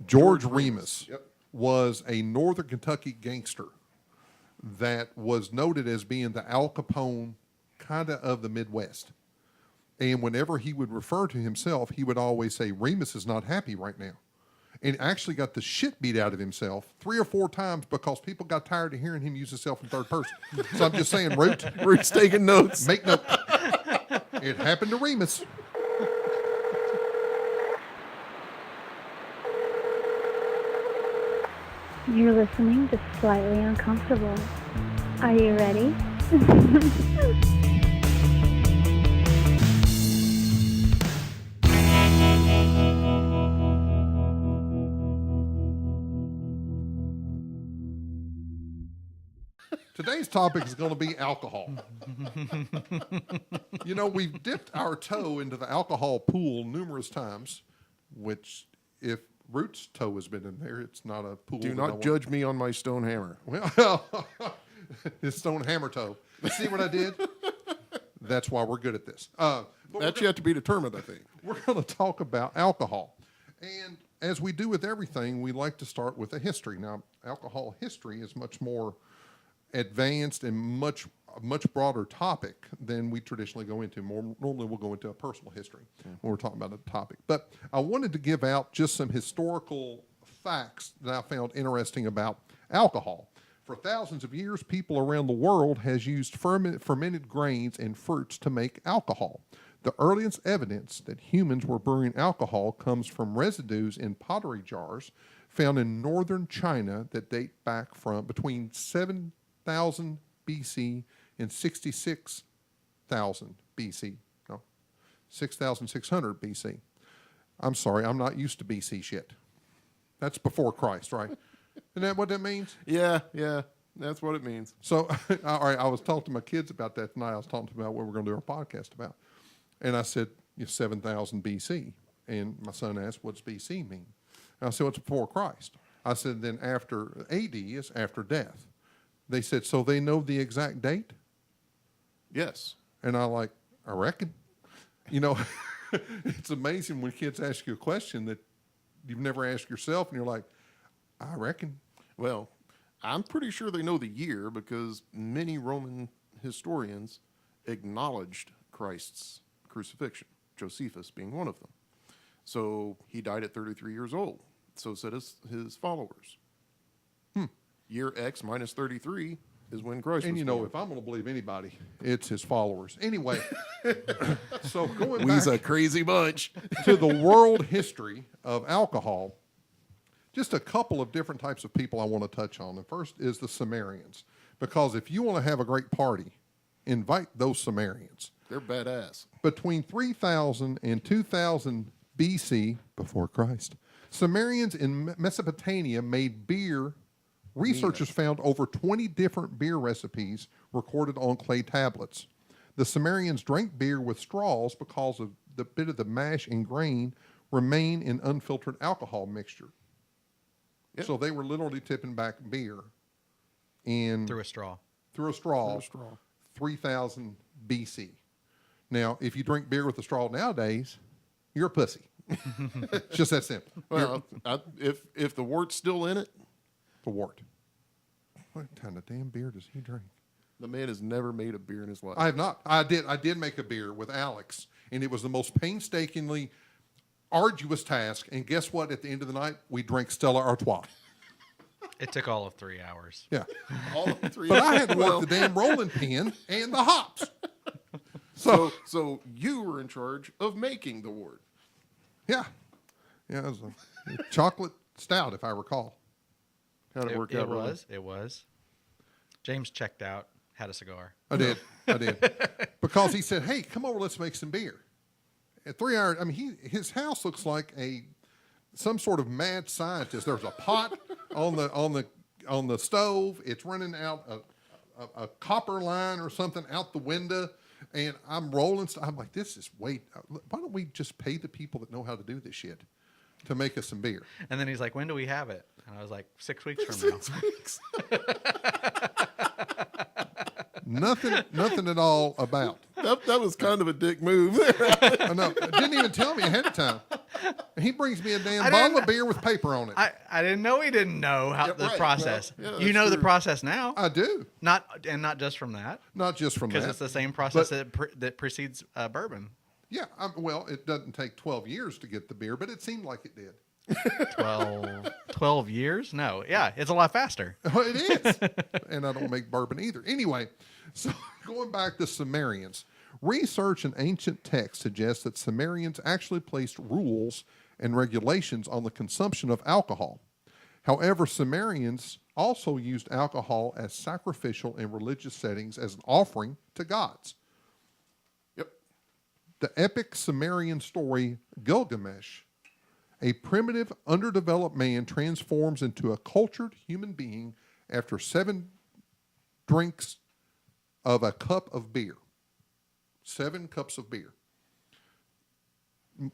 George Remus was a Northern Kentucky gangster that was noted as being the Al Capone kind of the Midwest. And whenever he would refer to himself, he would always say, Remus is not happy right now. And actually got the shit beat out of himself 3 or 4 times because people got tired of hearing him use himself in third person. So I'm just saying, Root's taking notes. Make note. It happened to Remus. You're listening to Slightly Uncomfortable. Are you ready? Today's topic is going to be alcohol. You know, we've dipped our toe into the alcohol pool numerous times, which if Root's toe has been in there, it's not a pool. Do not judge me on my stone hammer. Well, his stone hammer toe. See what I did? That's why we're good at this. That's yet to be determined, I think. We're going to talk about alcohol. And as we do with everything, we like to start with a history. Now, alcohol history is much more advanced and much broader topic than we traditionally go into. Normally we'll go into a personal history when we're talking about a topic. But I wanted to give out just some historical facts that I found interesting about alcohol. For thousands of years, people around the world has used fermented grains and fruits to make alcohol. The earliest evidence that humans were brewing alcohol comes from residues in pottery jars found in northern China that date back from between 7,000 BC and 66,000 BC. No, 6,600 BC. I'm sorry, I'm not used to BC shit. That's before Christ, right? Isn't that what that means? Yeah, that's what it means. So, all right, I was talking to my kids about that tonight. I was talking about what we're going to do our podcast about. And I said, 7,000 BC. And my son asked, what's BC mean? And I said, well, it's before Christ. I said, then after AD is after death. They said, so they know the exact date? Yes. And I reckon. You know, it's amazing when kids ask you a question that you've never asked yourself, and you're like, I reckon. Well, I'm pretty sure they know the year because many Roman historians acknowledged Christ's crucifixion, Josephus being one of them. So he died at 33 years old. So said his followers. Year X minus 33 is when Christ and was you know, born. if I'm going to believe anybody, it's his followers. Anyway, so going We's back a crazy bunch. to the world history of alcohol, just a couple of different types of people I want to touch on. The first is the Sumerians, because if you want to have a great party, invite those Sumerians. They're badass. Between 3000 and 2000 BC, before Christ, Sumerians in Mesopotamia made beer. Researchers found over 20 different beer recipes recorded on clay tablets. The Sumerians drank beer with straws because of the bit of the mash and grain remain in unfiltered alcohol mixture. Yep. So they were literally tipping back beer through a straw. 3000 BC. Now, if you drink beer with a straw nowadays, you're a pussy. It's just that simple. Well, if the wart's still in it, the wart. What kind of damn beer does he drink? the man has never made a beer in his life. I have not. I did make a beer with Alex, and it was the most painstakingly arduous task. And guess what? At the end of the night, we drank Stella Artois. It took all of 3 hours. Yeah. All of 3 But I had to work the damn rolling pin and the hops. So you were in charge of making the wort. Yeah. Yeah, it was a chocolate stout, if I recall. How'd it work out? It was. James checked out, had a cigar. I did. Because he said, hey, come over, let's make some beer. At 3 hours, I mean, his house looks like some sort of mad scientist. There's a pot on the stove. It's running out a copper line or something out the window, and I'm rolling. I'm like, this is why don't we just pay the people that know how to do this shit to make us some beer? And then he's like, when do we have it? And I was like, 6 weeks from now. 6 weeks. Nothing at all about. That was kind of a dick move. I know. Didn't even tell me ahead of time. He brings me a damn I bottle didn't- of beer with paper on it. I didn't know he didn't know how Yeah, the right. process. Well, yeah, you that's know the true. process now, I do. not just from that, Not just from because that. it's the same process But- that precedes bourbon. Yeah. Well, it doesn't take 12 years to get the beer, but it seemed like it did. 12 years? No, yeah, it's a lot faster. Oh, it is. And I don't make bourbon either. Anyway, so going back to Sumerians, research in ancient texts suggests that Sumerians actually placed rules and regulations on the consumption of alcohol. However, Sumerians also used alcohol as sacrificial in religious settings as an offering to gods. Yep. The epic Sumerian story Gilgamesh, a primitive, underdeveloped man transforms into a cultured human being after 7 drinks of a cup of beer. 7 cups of beer.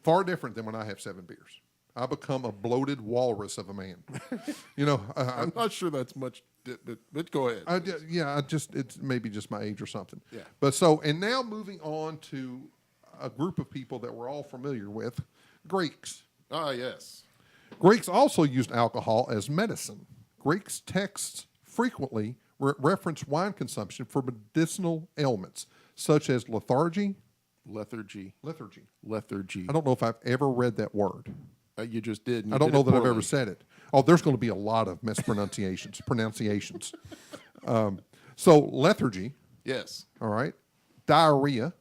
Far different than when I have 7 beers. I become a bloated walrus of a man. I'm not sure that's much, but go ahead. It's maybe just my age or something. Yeah. But so, and now moving on to a group of people that we're all familiar with, Greeks. Ah, yes. Greeks also used alcohol as medicine. Greeks' texts frequently reference wine consumption for medicinal ailments, such as lethargy. Lethargy. I don't know if I've ever read that word. You just did. and I you don't did know it that I've poorly. ever said it. Oh, there's going to be a lot of pronunciations. So lethargy, Yes. all right, diarrhea,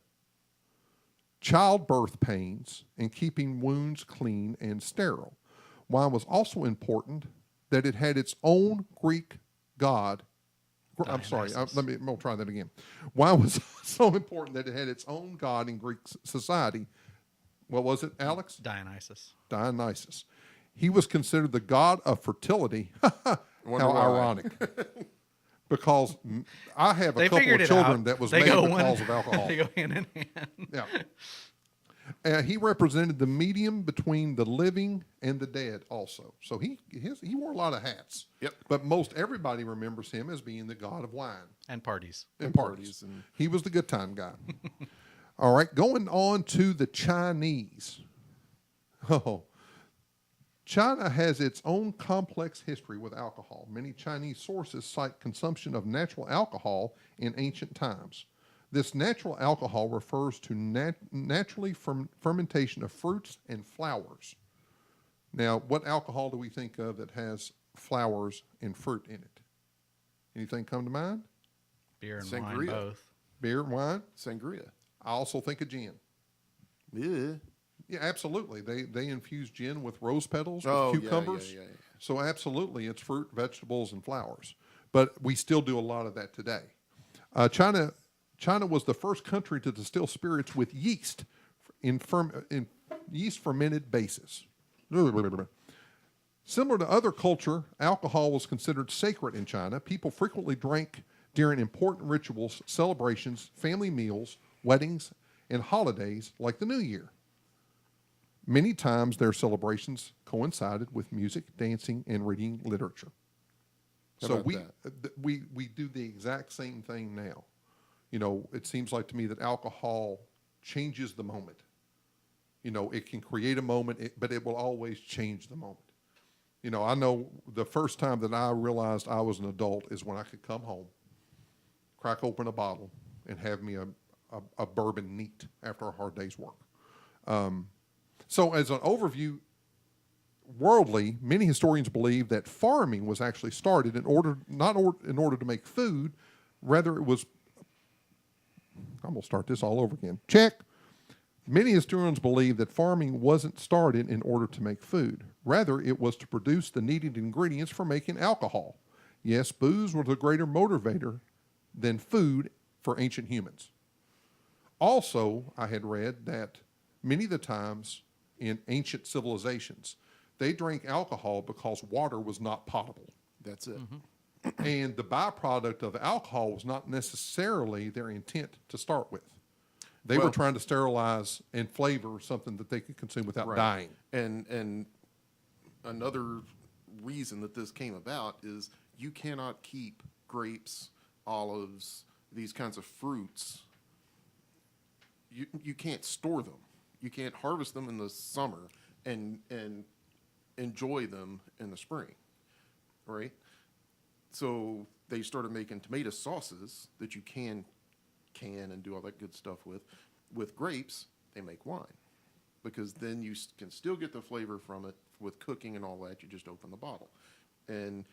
childbirth pains, and keeping wounds clean and sterile. Wine was also important that it had its own Greek god. I'm sorry. We'll try that again. Wine was so important that it had its own god in Greek society. What was it, Alex? Dionysus. He was considered the god of fertility. How Wonder why. ironic. Because I have a They couple figured of it children out. that was They made go because of alcohol. They go hand in hand. Yeah. He represented the medium between the living and the dead also. So he wore a lot of hats. Yep. But most everybody remembers him as being the god of wine And parties. and parties parties. and- He was the good time guy. All right, going on to the Chinese. Oh, China has its own complex history with alcohol. Many Chinese sources cite consumption of natural alcohol in ancient times. This natural alcohol refers to naturally fermentation of fruits and flowers. Now, what alcohol do we think of that has flowers and fruit in it? Anything come to mind? Beer and Sangria. wine both. Beer, wine? Sangria. I also think of gin. Yeah. Yeah, absolutely. They infuse gin with rose petals, Oh, with yeah, cucumbers. yeah. So absolutely, it's fruit, vegetables, and flowers. But we still do a lot of that today. China was the first country to distill spirits with yeast in yeast fermented bases. Similar to other culture, alcohol was considered sacred in China. People frequently drank during important rituals, celebrations, family meals, weddings, and holidays like the New Year. Many times their celebrations coincided with music, dancing, and reading literature. How So about we do the exact same thing now. You know, it seems like to me that alcohol changes the moment. You know, it can create a moment, but it will always change the moment. You know, I know the first time that I realized I was an adult is when I could come home, crack open a bottle, and have me a bourbon neat after a hard day's work. So as an overview, worldly, many historians believe that farming was actually started in order to make food, rather it was. I'm going to start this all over again. Check. Many historians believe that farming wasn't started in order to make food. Rather, it was to produce the needed ingredients for making alcohol. Yes, booze was a greater motivator than food for ancient humans. Also, I had read that many of the times in ancient civilizations, they drank alcohol because water was not potable. That's it. And the byproduct of the alcohol was not necessarily their intent to start with. They were Well- trying to sterilize and flavor something that they could consume without Right. dying. And another reason that this came about is you cannot keep grapes, olives, these kinds of fruits. You can't store them. You can't harvest them in the summer and enjoy them in the spring, right? So they started making tomato sauces that you can and do all that good stuff with. With grapes, they make wine because then you can still get the flavor from it with cooking and all that. You just open the bottle. And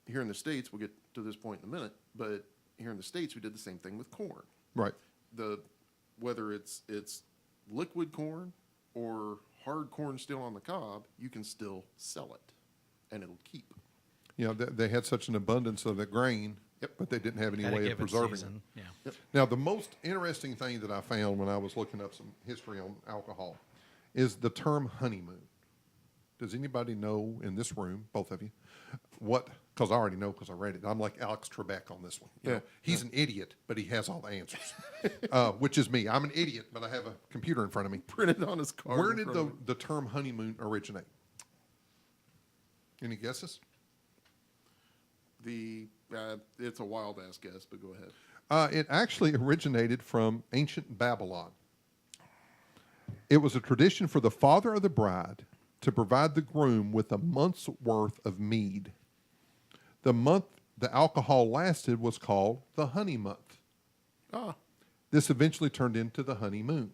here in the States, we'll get to this point in a minute, but here in the States, we did the same thing with corn. Right. Whether it's liquid corn or hard corn still on the cob, you can still sell it, and it'll keep. You know, they had such an abundance of the grain, Yep. but they didn't have any At a way of given preserving season. it. Yeah. Now, the most interesting thing that I found when I was looking up some history on alcohol is the term honeymoon. Does anybody know in this room, both of you, what? Because I already know because I read it. I'm like Alex Trebek on this one. You know, he's an idiot, but he has all the answers, which is me. I'm an idiot, but I have a computer in front of me. Printed on his card. Where did the term honeymoon originate? Any guesses? It's a wild ass guess, but go ahead. It actually originated from ancient Babylon. It was a tradition for the father of the bride to provide the groom with a month's worth of mead. The month the alcohol lasted was called the honey month. Ah, This eventually turned into the honeymoon.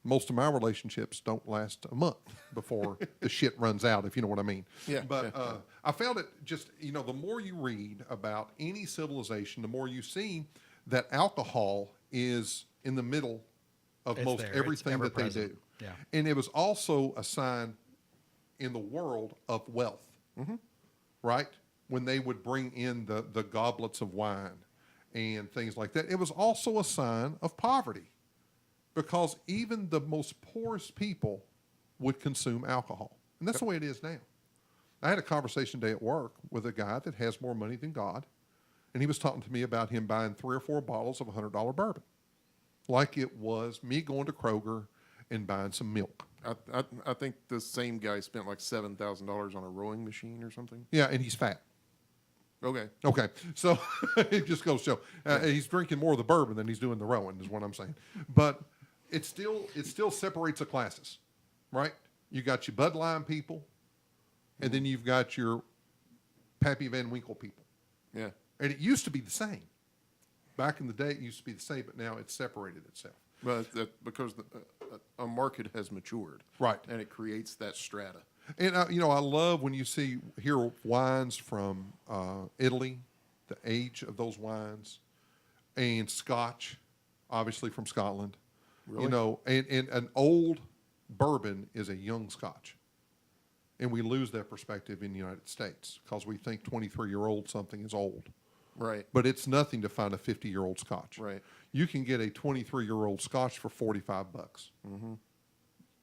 Most of my relationships don't last a month before the shit runs out, if you know what I mean. Yeah, But yeah. I found it just, you know, the more you read about any civilization, the more you see that alcohol is in the middle of It's most there. It's everything that they ever-present. do. Yeah. And it was also a sign in the world of wealth, right? When they would bring in the goblets of wine and things like that. It was also a sign of poverty because even the most poorest people would consume alcohol. And that's the way it is now. I had a conversation today at work with a guy that has more money than God, and he was talking to me about him buying 3 or 4 bottles of $100 bourbon, like it was me going to Kroger and buying some milk. I think the same guy spent like $7,000 on a rowing machine or something. Yeah, and he's fat. Okay. Okay, so it just goes to show he's drinking more of the bourbon than he's doing the rowing, is what I'm saying. But it still separates the classes, right? You got your Bud Lime people, and then you've got your Pappy Van Winkle people. Yeah. And it used to be the same. Back in the day, it used to be the same, but now it's separated itself. But because a market has matured. Right. And it creates that strata. And, you know, I love when you hear wines from Italy, the age of those wines, and Scotch, obviously from Scotland. Really? You know, and an old bourbon is a young Scotch. And we lose that perspective in the United States because we think 23-year-old something is old. Right. But it's nothing to find a 50-year-old Scotch. Right. You can get a 23-year-old Scotch for $45. Mm-hmm.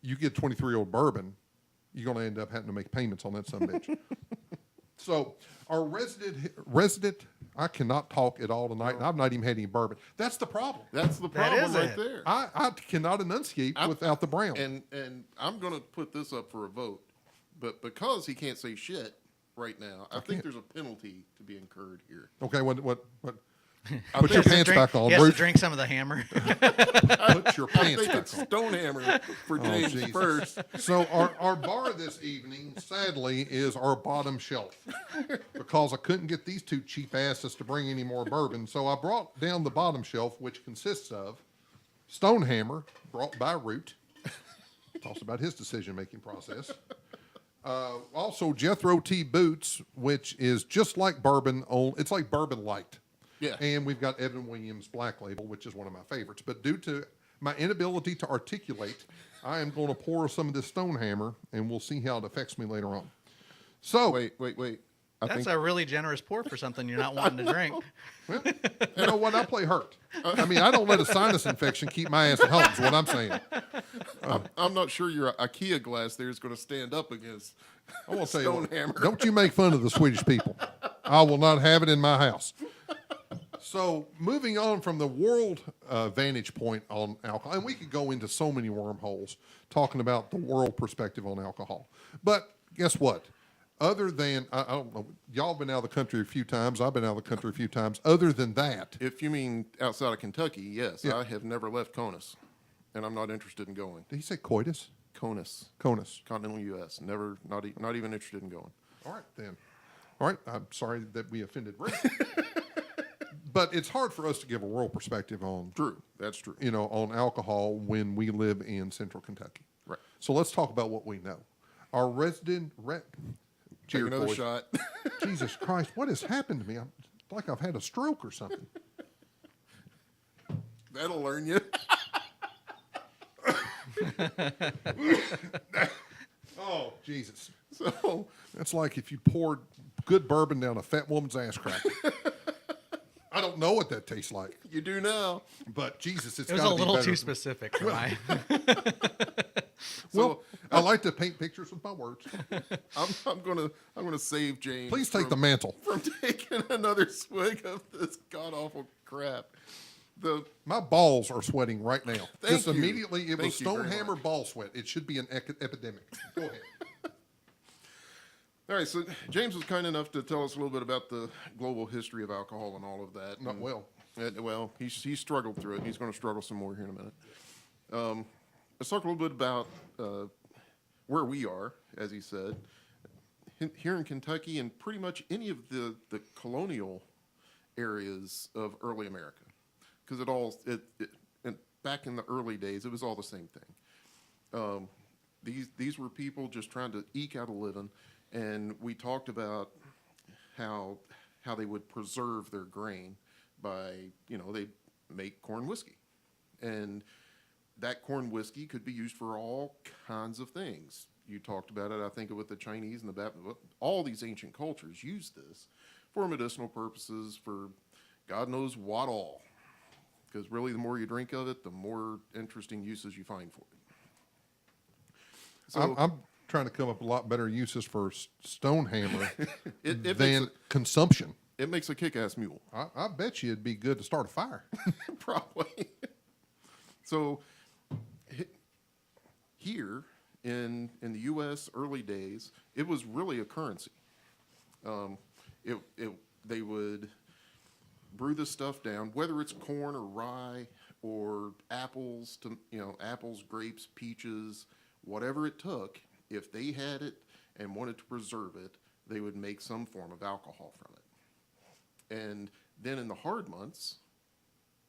You get 23-year-old bourbon, you're going to end up having to make payments on that son of a bitch. So our resident, I cannot talk at all tonight, and I've not even had any bourbon. That's the problem. That's the That problem is right it. there. I cannot enunciate without the brown. And I'm going to put this up for a vote. But because he can't say shit right now, I think there's a penalty to be incurred here. Okay, what? I Put your think- pants back on, He has to Ruth. drink some of the hammer. Put your I pants think back it's on. Stonehammer for James Jesus. first. So our bar this evening, sadly, is our bottom shelf because I couldn't get these two cheap asses to bring any more bourbon. So I brought down the bottom shelf, which consists of Stonehammer, brought by Root. Talks about his decision-making process. Also, Jethro T. Boots, which is just like bourbon. It's like bourbon light. Yeah. And we've got Evan Williams Black Label, which is one of my favorites. But due to my inability to articulate, I am going to pour some of this Stonehammer, and we'll see how it affects me later on. So, Wait. That's a really generous pour for something you're not wanting to drink. well, you know what? I play hurt. I mean, I don't let a sinus infection keep my ass at home, is what I'm saying. I'm not sure your IKEA glass there is going to stand up against I want to tell you, what, Stonehammer. don't you make fun of the Swedish people. I will not have it in my house. So, moving on from the world vantage point on alcohol, and we could go into so many wormholes talking about the world perspective on alcohol. But guess what? Other than, I don't know, y'all been out of the country a few times. I've been out of the country a few times. Other than that, If you mean outside of Kentucky, yes. Yeah. I have never left Conus, and I'm not interested in going. did he say coitus? Conus, Conus. continental U.S. Never, not even interested in going. All right, then. All right, I'm sorry that we offended Rick. But it's hard for us to give a world perspective on, True, that's true. on alcohol when we live in central Kentucky. Right. So let's talk about what we know. Our resident Take Cheers, another boys. shot. Jesus Christ, what has happened to me? I'm like I've had a stroke or something. That'll learn you. Oh, Jesus. So, That's like if you poured good bourbon down a fat woman's ass crack. I don't know what that tastes like, you do now. but Jesus, it's It was got a to be little better. too specific for my. Well, I like to paint pictures with my words. I'm gonna save James. Please take from, the mantle. from taking another swig of this god awful crap. My balls are sweating right now. Thank Just you. immediately, it Thank was you very Stonehammer much. ball sweat. It should be an epidemic. Go ahead. All right, so James was kind enough to tell us a little bit about the global history of alcohol and all of that. Not and- well. Well, he struggled through it, and he's going to struggle some more here in a minute. Let's talk a little bit about where we are, as he said, here in Kentucky and pretty much any of the colonial areas of early America, because and back in the early days, it was all the same thing. These were people just trying to eke out a living, and we talked about how they would preserve their grain by, they make corn whiskey. And that corn whiskey could be used for all kinds of things. You talked about it, I think, with the Chinese and the Baptist. All these ancient cultures used this for medicinal purposes, for God knows what all. Because really, the more you drink of it, the more interesting uses you find for it. So I'm trying to come up with a lot better uses for Stonehammer it than consumption. it makes a kick-ass mule. I bet you it'd be good to start a fire. Probably. So here in the U.S. early days, it was really a currency. They would brew this stuff down, whether it's corn or rye or apples, grapes, peaches, whatever it took. If they had it and wanted to preserve it, they would make some form of alcohol from it. And then in the hard months,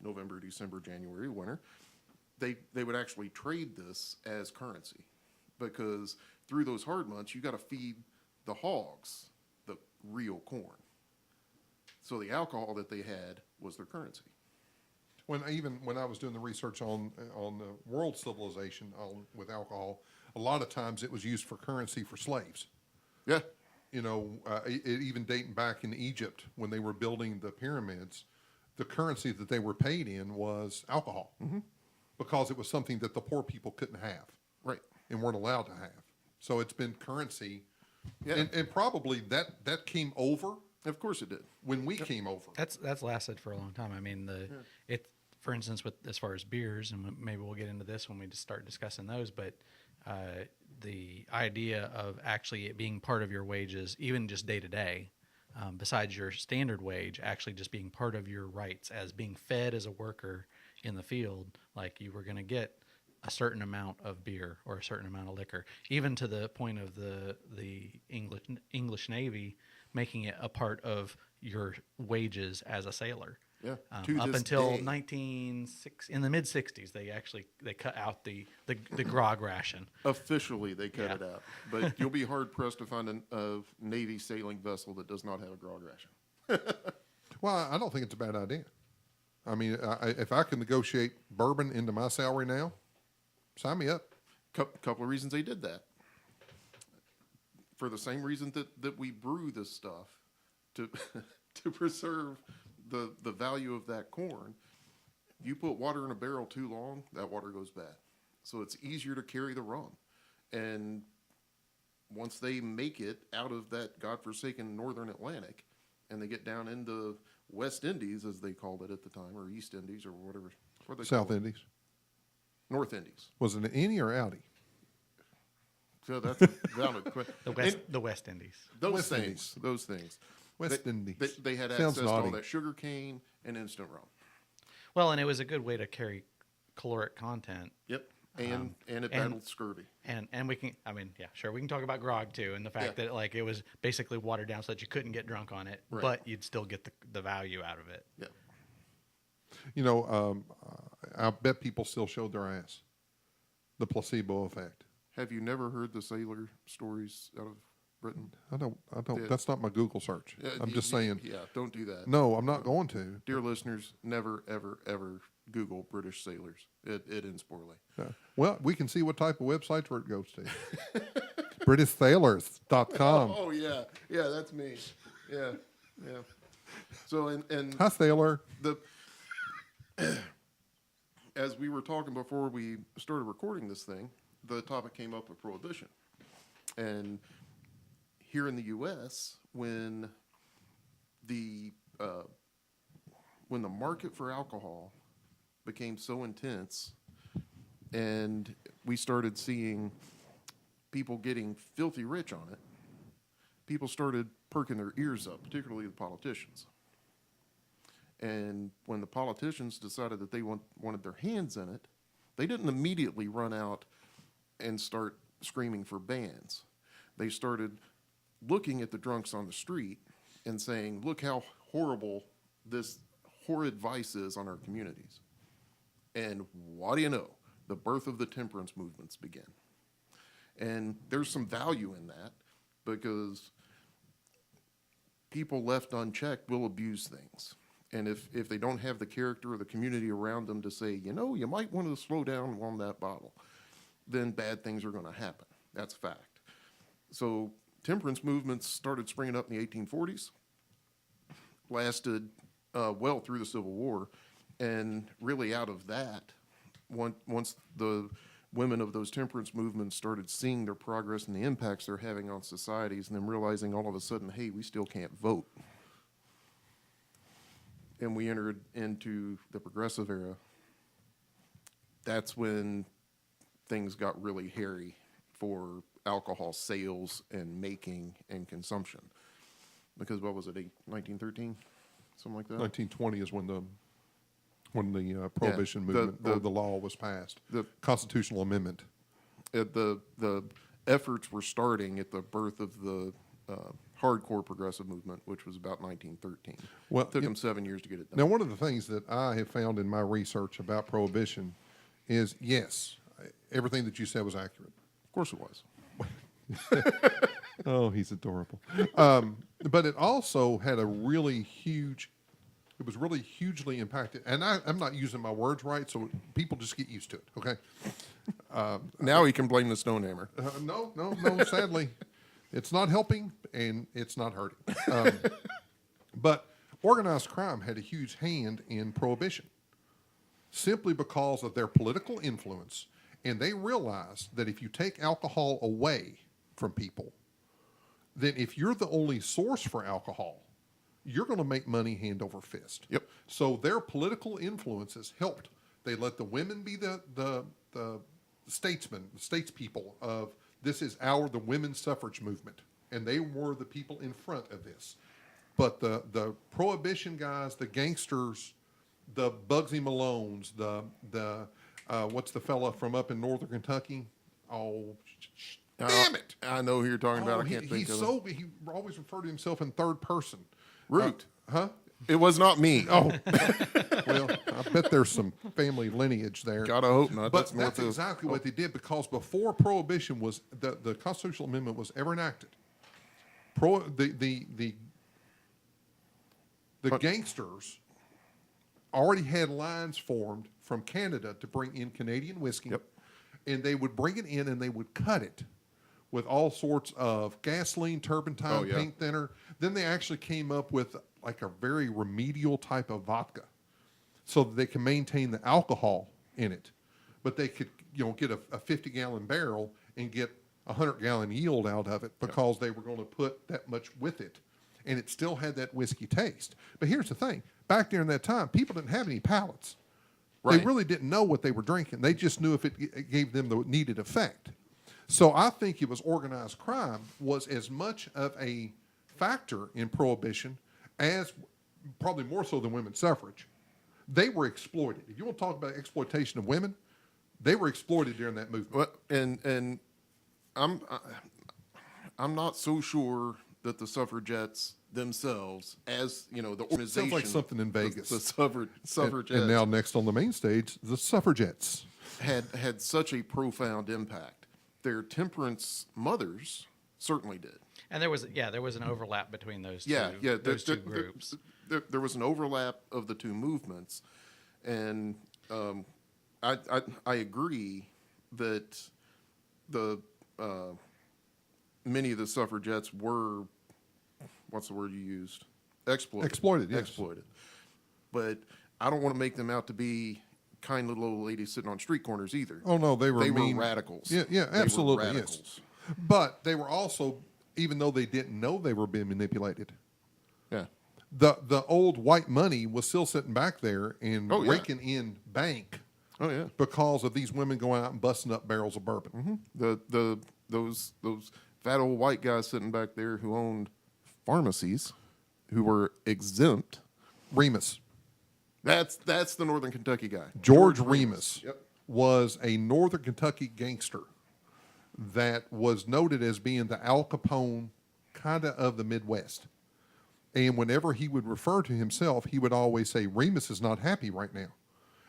November, December, January, winter, they would actually trade this as currency, because through those hard months, you got to feed the hogs the real corn. So the alcohol that they had was their currency. When I was doing the research on the world civilization with alcohol, a lot of times it was used for currency for slaves. Yeah. Even dating back in Egypt when they were building the pyramids, the currency that they were paid in was alcohol, because it was something that the poor people couldn't have, Right. and weren't allowed to have. So it's been currency, Yeah. and probably that came over Of course it did. when we came over. That's lasted for a long time. I mean, for instance, with as far as beers, and maybe we'll get into this when we just start discussing those, but the idea of actually it being part of your wages, even just day to day, besides your standard wage, actually just being part of your rights as being fed as a worker in the field, like you were going to get a certain amount of beer or a certain amount of liquor, even to the point of the English Navy making it a part of your wages as a sailor. Yeah. Up until in the mid 60s, they cut out the grog ration. Officially, they cut Yeah. it out. But you'll be hard-pressed to find a Navy sailing vessel that does not have a grog ration. Well, I don't think it's a bad idea. I mean, if I can negotiate bourbon into my salary now, sign me up. Couple of reasons they did that. For the same reason that we brew this stuff, to to preserve the value of that corn. You put water in a barrel too long, that water goes bad. So it's easier to carry the rum. And once they make it out of that godforsaken northern Atlantic, and they get down into West Indies, as they called it at the time, or East Indies, or whatever. What they South call it. Indies. North Indies. Was it an innie or outie? So that's a valid question. The West Indies. Those West things. Indies. Those things. West Indies. They had Sounds access to all naughty. that sugar cane and instant rum. Well, and it was a good way to carry caloric content. Yep. And it battled scurvy. And we can, I mean, yeah, sure, we can talk about grog too, and the fact that like it was basically watered down so that you couldn't get drunk on it, Right. but you'd still get the value out of it. Yeah. You know, I bet people still showed their ass. The placebo effect. Have you never heard the sailor stories out of Britain? I don't. Yeah. That's not my Google search. I'm just saying. Yeah, don't do that. No, I'm not going to. Dear listeners, never, ever, ever Google British sailors. It ends poorly. Yeah. Well, we can see what type of websites where it goes to. BritishSailors.com. Oh, yeah. Yeah, that's me. Yeah, yeah. So, and Hi, sailor. as we were talking before we started recording this thing, the topic came up of prohibition. And here in the U.S., when the market for alcohol became so intense and we started seeing people getting filthy rich on it, people started perking their ears up, particularly the politicians. And when the politicians decided that they wanted their hands in it, they didn't immediately run out and start screaming for bans. They started looking at the drunks on the street and saying, look how horrible this horrid vice is on our communities. And what do you know? The birth of the temperance movements began. And there's some value in that because people left unchecked will abuse things. And if they don't have the character or the community around them to say, you know, you might want to slow down on that bottle, then bad things are going to happen. That's a fact. So temperance movements started springing up in the 1840s, lasted well through the Civil War, and really out of that, once the women of those temperance movements started seeing their progress and the impacts they're having on societies, and then realizing all of a sudden, hey, we still can't vote. And we entered into the progressive era. That's when things got really hairy for alcohol sales and making and consumption. Because what was it, 1913? Something like that? 1920 is when the prohibition movement or the law was passed. The constitutional amendment. The efforts were starting at the birth of the hardcore progressive movement, which was about 1913. Well, it took them 7 years to get it done. Now, one of the things that I have found in my research about prohibition is, yes, everything that you said was accurate. Of course it was. Oh, he's adorable. But it also had it was really hugely impacted. And I'm not using my words right, so people just get used to it, okay? Now he can blame the Stonehammer. No, sadly. It's not helping, and it's not hurting. But organized crime had a huge hand in prohibition simply because of their political influence. And they realized that if you take alcohol away from people, then if you're the only source for alcohol, you're going to make money hand over fist. Yep. So their political influences helped. They let the women be the statesmen, the statespeople of this is the women's suffrage movement. And they were the people in front of this. But the prohibition guys, the gangsters, the Bugsy Malones, the what's the fella from up in northern Kentucky? Oh, damn it! I know who you're talking about. I can't think of it. He always referred to himself in third person. Root. Huh? It was not me. Oh, well, I bet there's some family lineage there. Gotta hope not. But that's exactly what they did, because before Prohibition was the constitutional amendment was ever enacted, the gangsters already had lines formed from Canada to bring in Canadian whiskey, and they would bring it in and they would cut it with all sorts of gasoline, turpentine, paint thinner. Then they actually came up with like a very remedial type of vodka so that they can maintain the alcohol in it. But they could, get a 50-gallon barrel and get a 100-gallon yield out of it because they were going to put that much with it. And it still had that whiskey taste. But here's the thing. Back during that time, people didn't have any palates. Right. They really didn't know what they were drinking. They just knew if it gave them the needed effect. So I think it was organized crime was as much of a factor in Prohibition as, probably more so than women's suffrage. They were exploited. If you want to talk about exploitation of women, They were exploited during that movement. Well, and I'm not so sure that the suffragettes themselves, as the organization, Sounds like something in Vegas. the suffragettes, And now next on the main stage, the suffragettes. had such a profound impact. Their temperance mothers certainly did. And there was an overlap between those two. Yeah. Those two groups. There was an overlap of the two movements, and I agree that the many of the suffragettes were, what's the word you used? Exploited, yes. Exploited. But I don't want to make them out to be kind little old ladies sitting on street corners either. Oh no, they were mean. radicals. Yeah, They were absolutely, radicals. yes. But they were also, even though they didn't know they were being manipulated, Yeah. the old white money was still sitting back there and Oh, yeah. raking in bank Oh yeah. because of these women going out and busting up barrels of bourbon. Those fat old white guys sitting back there who owned pharmacies, who were exempt. Remus. That's the Northern Kentucky guy. George Remus Yep. was a Northern Kentucky gangster that was noted as being the Al Capone kind of the Midwest. And whenever he would refer to himself, he would always say, Remus is not happy right now.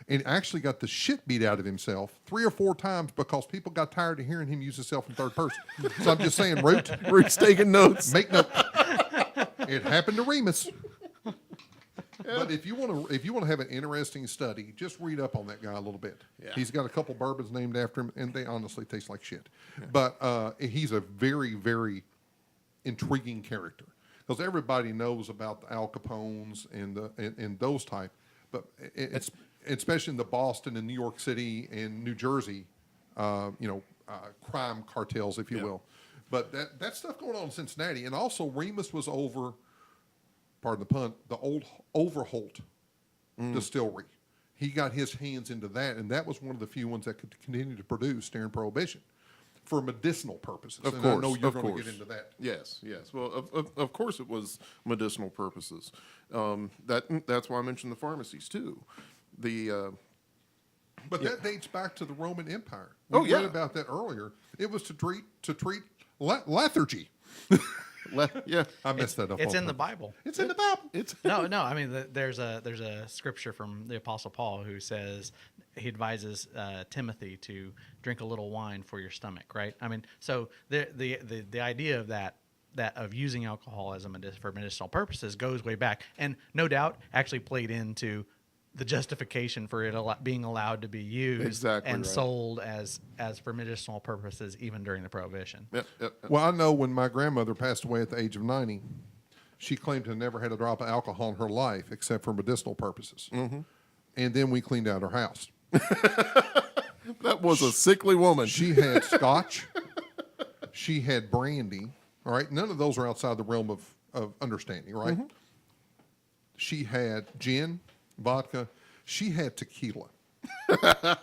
And actually got the shit beat out of himself 3 or 4 times because people got tired of hearing him use himself in third person. So I'm just saying, Root, Root's taking notes. make note. It happened to Remus. But if you want to have an interesting study, just read up on that guy a little bit. Yeah. He's got a couple bourbons named after him, and they honestly taste like shit. Yeah. But he's a very, very intriguing character because everybody knows about the Al Capones and those type, but it's especially in the Boston and New York City and New Jersey, crime cartels, if you will. But that stuff going on in Cincinnati, and also Remus was over. Pardon the pun, the old Overholt distillery. He got his hands into that, and that was one of the few ones that could continue to produce during Prohibition for medicinal purposes. Of and course, I know you're of going to course. get into that. Yes. Well, of course it was medicinal purposes. That's why I mentioned the pharmacies too. But that dates back to the Roman Empire. Oh, We yeah. read about that earlier. It was to treat lethargy. Yeah. I messed that up. It's on in the purpose. Bible. It's in the Bible. It's No. I mean, there's a scripture from the Apostle Paul who says he advises Timothy to drink a little wine for your stomach, right? I mean, so the idea of that of using alcohol as for medicinal purposes goes way back, and no doubt actually played into the justification for it being allowed to be used Exactly and right. sold as for medicinal purposes even during the Prohibition. Yep. Well, I know when my grandmother passed away at the age of 90, she claimed to have never had a drop of alcohol in her life except for medicinal purposes. Mm-hmm. And then we cleaned out her house. That was a sickly woman. She had scotch. She had brandy. All right. None of those are outside the realm of understanding, right? Mm-hmm. She had gin, vodka. She had tequila. I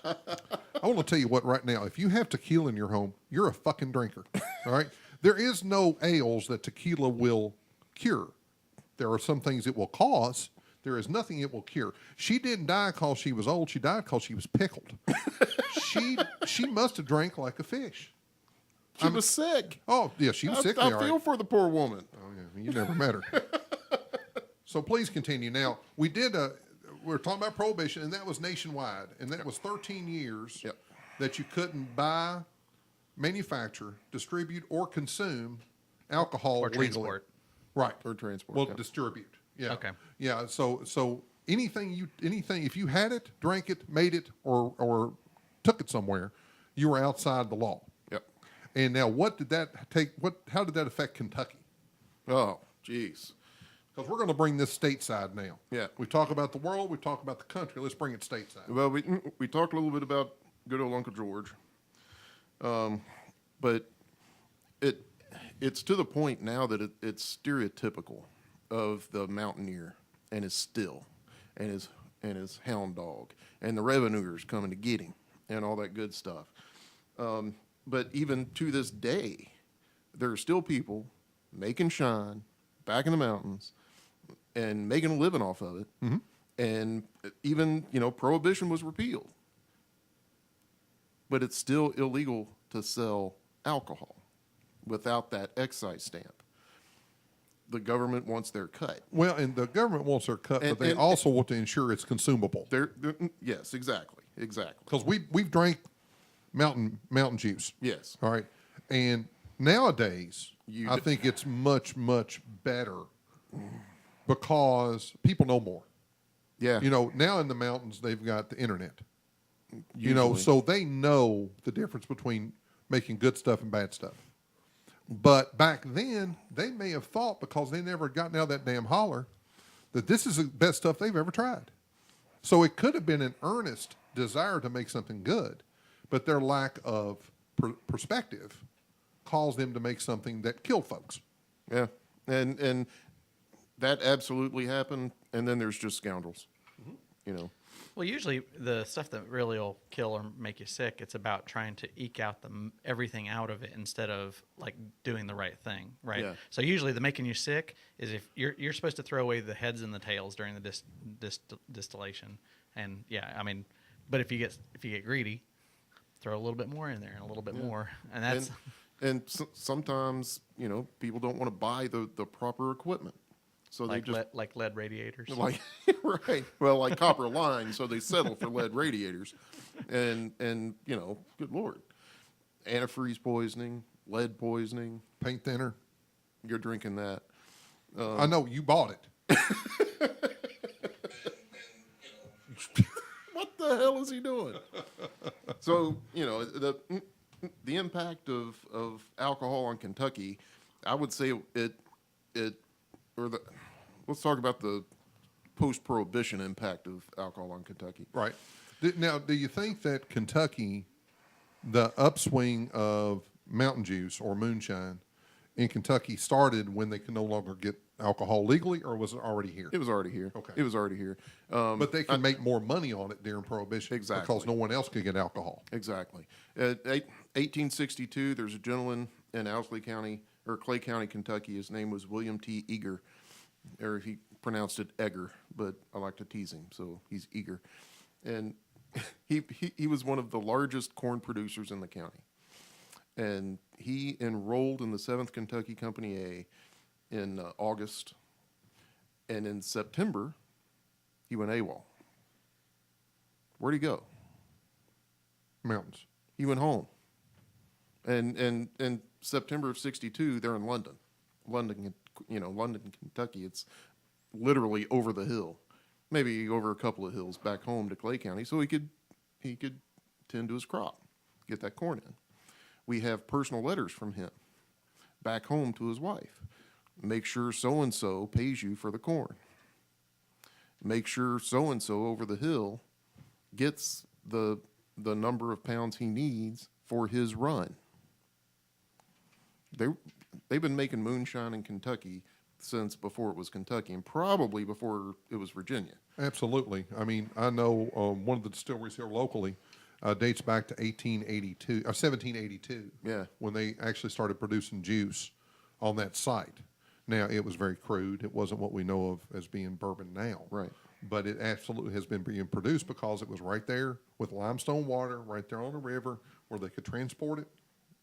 want to tell you what right now. If you have tequila in your home, you're a fucking drinker. All right. There is no ales that tequila will cure. There are some things it will cause. There is nothing it will cure. She didn't die because she was old. She died because she was pickled. She must have drank like a fish. She was sick. Oh, yeah, she was sickly. I all feel right. for the poor woman. Oh, yeah, you never met her. So please continue. Now, we're talking about Prohibition, and that was nationwide, and that was 13 years Yep. that you couldn't buy, manufacture, distribute, or consume alcohol Or legally. transport. Right. Or transport, Well, yeah. distribute. Yeah. Okay. Yeah. So anything if you had it, drank it, made it, or took it somewhere, you were outside the law. Yep. And now, how did that affect Kentucky? Oh, jeez. Because we're going to bring this stateside now. Yeah. We talk about the world, we talk about the country. Let's bring it stateside. Well, we talked a little bit about good old Uncle George, but it's to the point now that it's stereotypical of the mountaineer and his still and his hound dog and the revenuers coming to get him and all that good stuff. But even to this day, there are still people making shine back in the mountains and making a living off of it. Mm-hmm. And even, Prohibition was repealed. but it's still illegal to sell alcohol without that excise stamp. The government wants their cut. Well, and the government wants their cut, but they also want to ensure it's consumable. Yes, exactly. Because we've drank mountain juice. Yes. All right. And nowadays, You I d- think it's much, much better because people know more. Yeah. You know, now in the mountains, they've got the internet. You know, Usually. so they know the difference between making good stuff and bad stuff. But back then, they may have thought, because they never gotten out of that damn holler, that this is the best stuff they've ever tried. So it could have been an earnest desire to make something good, but their lack of perspective caused them to make something that killed folks. Yeah, and that absolutely happened. And then there's just scoundrels, you know. Well, usually the stuff that really will kill or make you sick, it's about trying to eke out everything out of it instead of like doing the right thing, right? Yeah. So usually the making you sick is if you're supposed to throw away the heads and the tails during the distillation, and yeah, I mean, but if you get greedy, throw a little bit more in there and a little bit more, and that's Sometimes, you know, people don't want to buy the proper equipment, so like they just like lead radiators. like right. Well, like copper lines, so they settle for lead radiators, and you know, good Lord, antifreeze poisoning, lead poisoning. Paint thinner. You're drinking that. I know you bought it. What the hell is he doing? So, you know, the impact of alcohol on Kentucky, I would say let's talk about the post-prohibition impact of alcohol on Kentucky. Right. Now, do you think that Kentucky, the upswing of mountain juice or moonshine in Kentucky started when they could no longer get alcohol legally, or was it already here? It was already here. Okay. It was already here. But they can make more money on it during Prohibition. Exactly. Because no one else could get alcohol. Exactly. 1862, there's a gentleman in Owsley County, or Clay County, Kentucky. His name was William T. Eager, or he pronounced it Egger, but I like to tease him, so he's Eager. And he was one of the largest corn producers in the county. And he enrolled in the 7th Kentucky Company A in August. And in September, he went AWOL. Where'd he go? Mountains. He went home. And in September of 62, they're in London. London, Kentucky. It's literally over the hill. Maybe over a couple of hills back home to Clay County, so he could tend to his crop, get that corn in. We have personal letters from him back home to his wife. Make sure so-and-so pays you for the corn. Make sure so-and-so over the hill gets the number of pounds he needs for his run. They've been making moonshine in Kentucky since before it was Kentucky, and probably before it was Virginia. Absolutely. I mean, I know one of the distilleries here locally dates back to 1782. Yeah. When they actually started producing juice on that site. Now, it was very crude. It wasn't what we know of as being bourbon now. Right. But it absolutely has been being produced because it was right there with limestone water, right there on the river where they could transport it.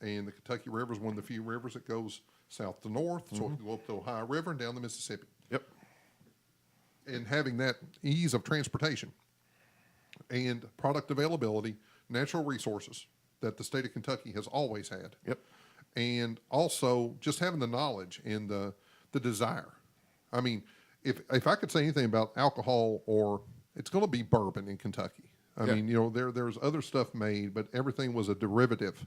And the Kentucky River is one of the few rivers that goes south to north, so it can go up the Ohio River and down the Mississippi. Yep. And having that ease of transportation and product availability, natural resources that the state of Kentucky has always had. Yep. And also just having the knowledge and the desire. I mean, if I could say anything about alcohol, or it's going to be bourbon in Kentucky. I Yeah. mean, you know, there's other stuff made, but everything was a derivative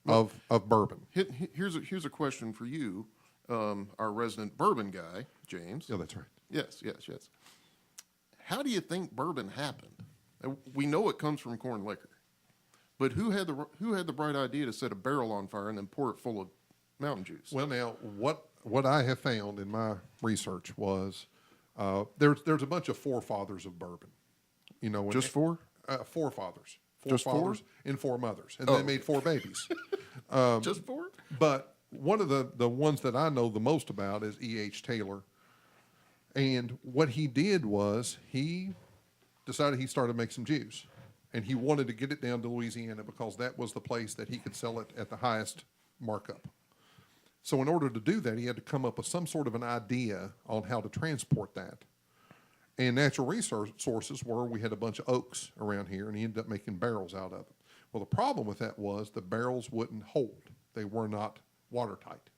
of bourbon. Here's a question for you, our resident bourbon guy, James. Yeah, that's right. Yes. How do you think bourbon happened? We know it comes from corn liquor, but who had the bright idea to set a barrel on fire and then pour it full of mountain juice? Well, now what I have found in my research was there's a bunch of forefathers of bourbon. You know, when Just four? Forefathers. Just four? Forefathers and four mothers, and Oh. they made four babies. Just four? But one of the ones that I know the most about is E.H. Taylor. And what he did was he decided he started to make some juice. And he wanted to get it down to Louisiana because that was the place that he could sell it at the highest markup. So in order to do that, he had to come up with some sort of an idea on how to transport that. And natural resources were, we had a bunch of oaks around here, and he ended up making barrels out of it. Well, the problem with that was the barrels wouldn't hold. They were not watertight.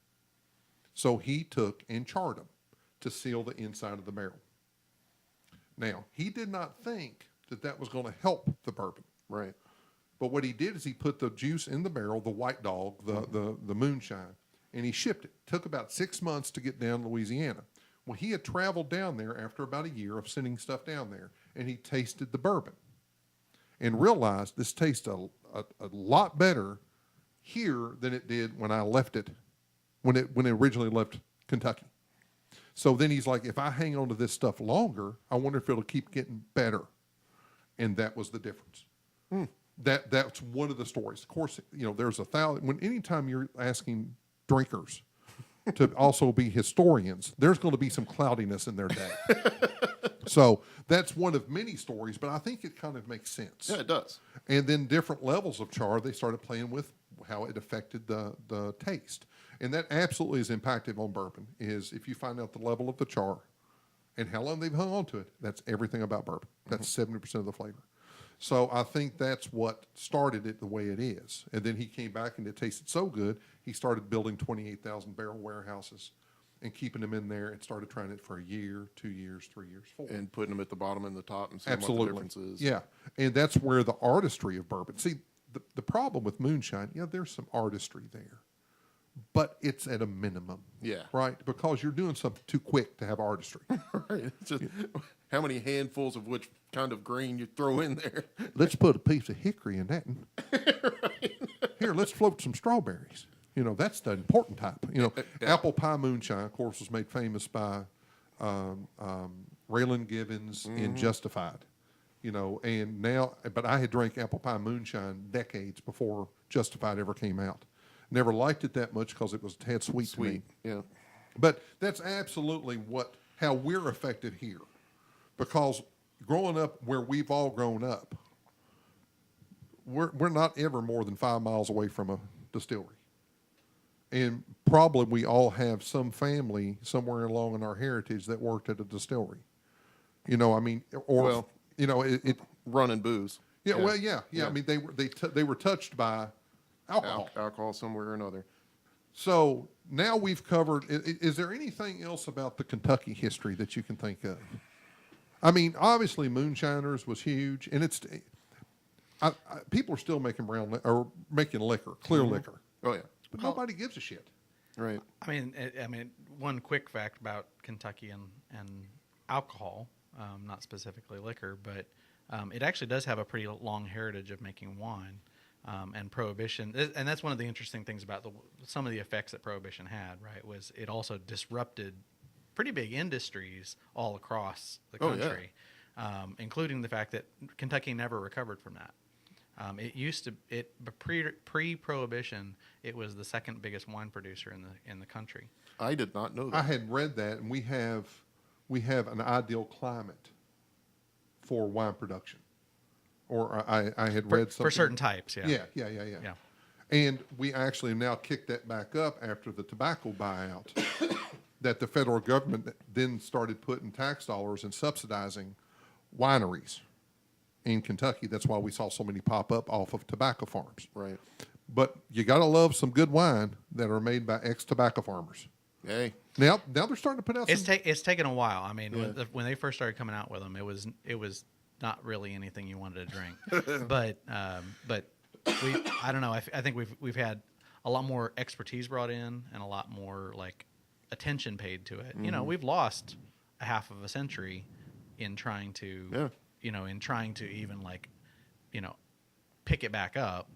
So he took and charred them to seal the inside of the barrel. Now, he did not think that that was going to help the bourbon. Right. But what he did is he put the juice in the barrel, the White Dog, the moonshine, and he shipped it. Took about 6 months to get down to Louisiana. Well, he had traveled down there after about a year of sending stuff down there, and he tasted the bourbon and realized this tastes a lot better here than it did when I left it, when it originally left Kentucky. So then he's like, if I hang on to this stuff longer, I wonder if it'll keep getting better. And that was the difference. That's one of the stories. Of course, there's 1,000. Anytime you're asking drinkers to also be historians, there's going to be some cloudiness in their day. So that's one of many stories, but I think it kind of makes sense. Yeah, it does. And then different levels of char, they started playing with how it affected the taste. And that absolutely is impacted on bourbon, is if you find out the level of the char and how long they've hung on to it, that's everything about bourbon. That's 70% of the flavor. So I think that's what started it the way it is. And then he came back and it tasted so good, he started building 28,000 barrel warehouses and keeping them in there and started trying it for a year, 2 years, 3 years, 4. And putting them at the bottom and the top and seeing Absolutely. what the difference is. Yeah. And that's where the artistry of bourbon. See, the problem with moonshine, there's some artistry there, but it's at a minimum. Yeah. Right? Because you're doing something too quick to have artistry. Right. It's just how many handfuls of which kind of grain you throw in there. Let's put a piece of hickory in that. Here, let's float some strawberries. That's the important type. Apple pie moonshine, of course, was made famous by Raylan Givens in Justified. And now, but I had drank apple pie moonshine decades before Justified ever came out. Never liked it that much because it had sweet to me. Yeah. But that's absolutely how we're affected here. Because growing up where we've all grown up, we're not ever more than 5 miles away from a distillery. And probably we all have some family somewhere along in our heritage that worked at a distillery. Running booze. Yeah, well, yeah. I mean, they were touched by alcohol. Alcohol somewhere or another. So now we've covered. Is there anything else about the Kentucky history that you can think of? I mean, obviously, moonshiners was huge, and people are still making making liquor, clear liquor. Oh yeah. But nobody gives a shit. Right. I mean, one quick fact about Kentucky and alcohol, not specifically liquor, but it actually does have a pretty long heritage of making wine and Prohibition. And that's one of the interesting things about some of the effects that Prohibition had, right, was it also disrupted pretty big industries all across the country, including the fact that Kentucky never recovered from that. Pre-Prohibition, it was the second biggest wine producer in the country. I did not know that. I had read that, and we have an ideal climate for wine production. Or I had read something for certain types. Yeah. Yeah. And we actually now kicked that back up after the tobacco buyout. That the federal government then started putting tax dollars and subsidizing wineries in Kentucky. That's why we saw so many pop up off of tobacco farms. Right. But you got to love some good wine that are made by ex-tobacco farmers. Hey. Now they're starting to put out. It's taken a while. I mean, when they first started coming out with them, it was not really anything you wanted to drink. but I don't know. I think we've had a lot more expertise brought in and a lot more attention paid to it. Mm-hmm. We've lost a half of a century in trying to even pick it back up.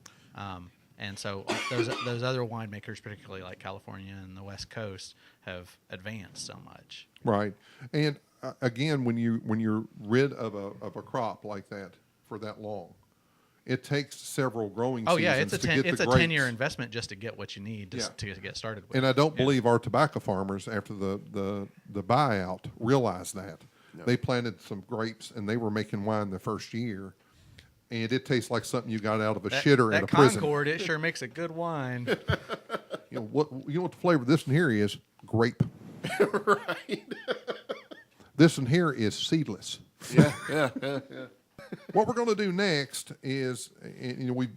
And so those other winemakers, particularly like California and the West Coast, have advanced so much. Right. And again, when you're rid of a crop like that for that long, it takes sevevel growing seasons. Oh yeah, it's a 10-year investment just to get what you need to get started with. And I don't believe our tobacco farmers, after the buyout, realized that. No. They planted some grapes and they were making wine the first year, and it tastes like something you got out of a shitter in that a prison. Concord, it sure makes a good wine. You know what the flavor of this one here is? Grape. Right. This one here is seedless. Yeah. What we're going to do next is,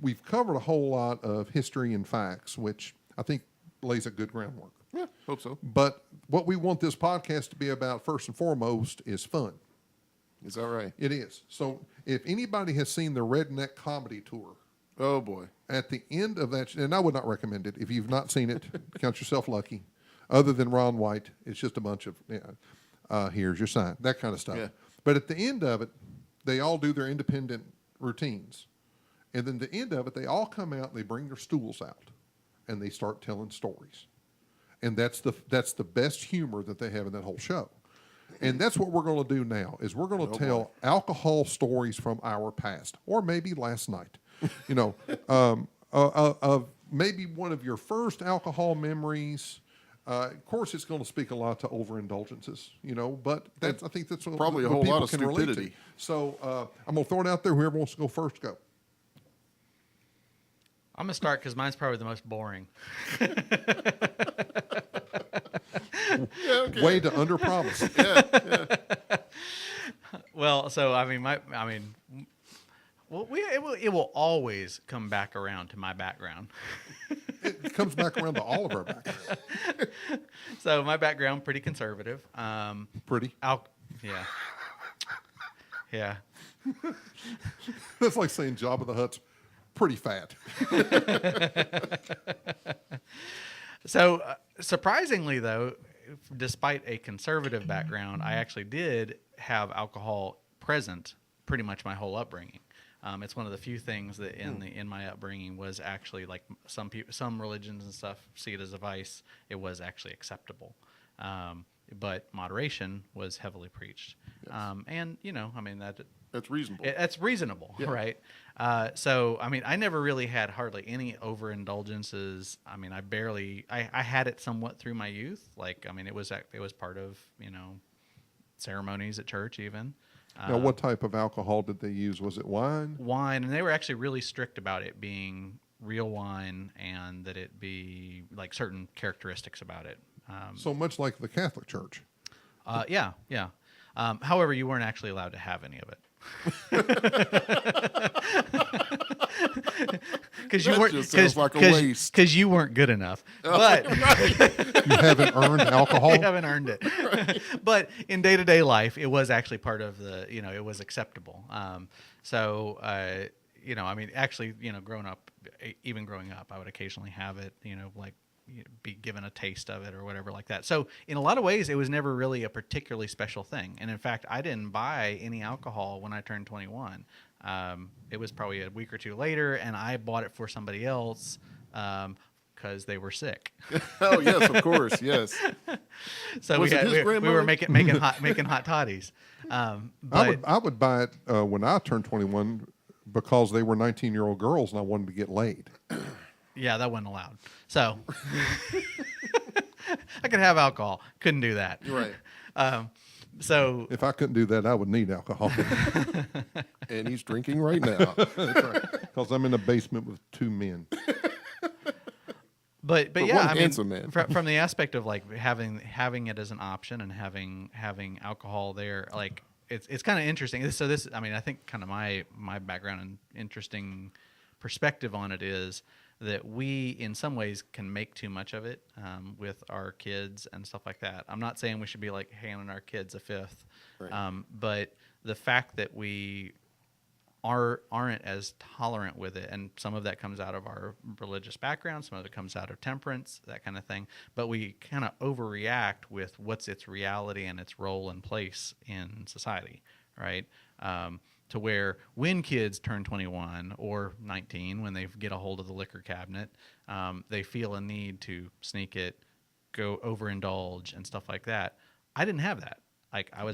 we've covered a whole lot of history and facts, which I think lays a good groundwork. Yeah, hope so. But what we want this podcast to be about first and foremost is fun. Is that right? It is. So if anybody has seen the Redneck Comedy Tour, Oh, boy. at the end of that, and I would not recommend it. If you've not seen it, count yourself lucky. Other than Ron White, it's just a bunch of, here's your sign, that kind of stuff. Yeah. But at the end of it, they all do their independent routines. And then at the end of it, they all come out, they bring their stools out, and they start telling stories. And that's the best humor that they have in that whole show. And that's what we're going to do now, is we're going to tell alcohol stories from our past, or maybe last night. Of maybe one of your first alcohol memories. Of course, it's going to speak a lot to overindulgences, but I think that's what Probably a what whole people lot of can relate to. stupidity. So I'm going to throw it out there. Whoever wants to go first, go. I'm gonna start because mine's probably the most boring. Way to underpromise. Well, so it will always come back around to my background. It comes back around to all of our background. So my background pretty conservative. Pretty. Yeah. Yeah. That's like saying Jabba the Hutt's pretty fat. So surprisingly, though, despite a conservative background, I actually did have alcohol present pretty much my whole upbringing. It's one of the few things that in my upbringing was actually, like, some religions and stuff see it as a vice. It was actually acceptable, but moderation was heavily preached. Yes. And That's reasonable. that's reasonable, Yeah. right? So I never really had hardly any overindulgences. I had it somewhat through my youth. It was part of ceremonies at church even. Now, what type of alcohol did they use? Was it wine? Wine, and they were actually really strict about it being real wine and that it be like certain characteristics about it. So much like the Catholic Church. Yeah. However, you weren't actually allowed to have any of it. Because you That weren't, just sounds like a waste. because you weren't good enough. But You haven't earned alcohol? you haven't earned it. But in day-to-day life, it was actually part of it was acceptable. Actually, growing up, I would occasionally have it, be given a taste of it or whatever like that. So in a lot of ways, it was never really a particularly special thing. And in fact, I didn't buy any alcohol when I turned 21. It was probably a week or two later, and I bought it for somebody else because they were sick. Oh, yes, of course, yes. So Was it his we were grandmother? making hot toddies. But I would buy it when I turned 21 because they were 19-year-old girls and I wanted to get laid. yeah, that wasn't allowed. So I could have alcohol. Couldn't do that. Right. So If I couldn't do that, I would need alcohol. And he's drinking right now. Because I'm in the basement with two men. But For yeah, one handsome man. from the aspect of like having it as an option and having alcohol there, like it's kind of interesting. So this, I think kind of my background and interesting perspective on it is that we, in some ways, can make too much of it with our kids and stuff like that. I'm not saying we should be like handing our kids a fifth, Right. but the fact that we aren't as tolerant with it, and some of that comes out of our religious background, some of it comes out of temperance, that kind of thing, but we kind of overreact with what's its reality and its role and place in society, right? To where when kids turn 21 or 19, when they get a hold of the liquor cabinet, they feel a need to sneak it, go overindulge and stuff like that. I didn't have that.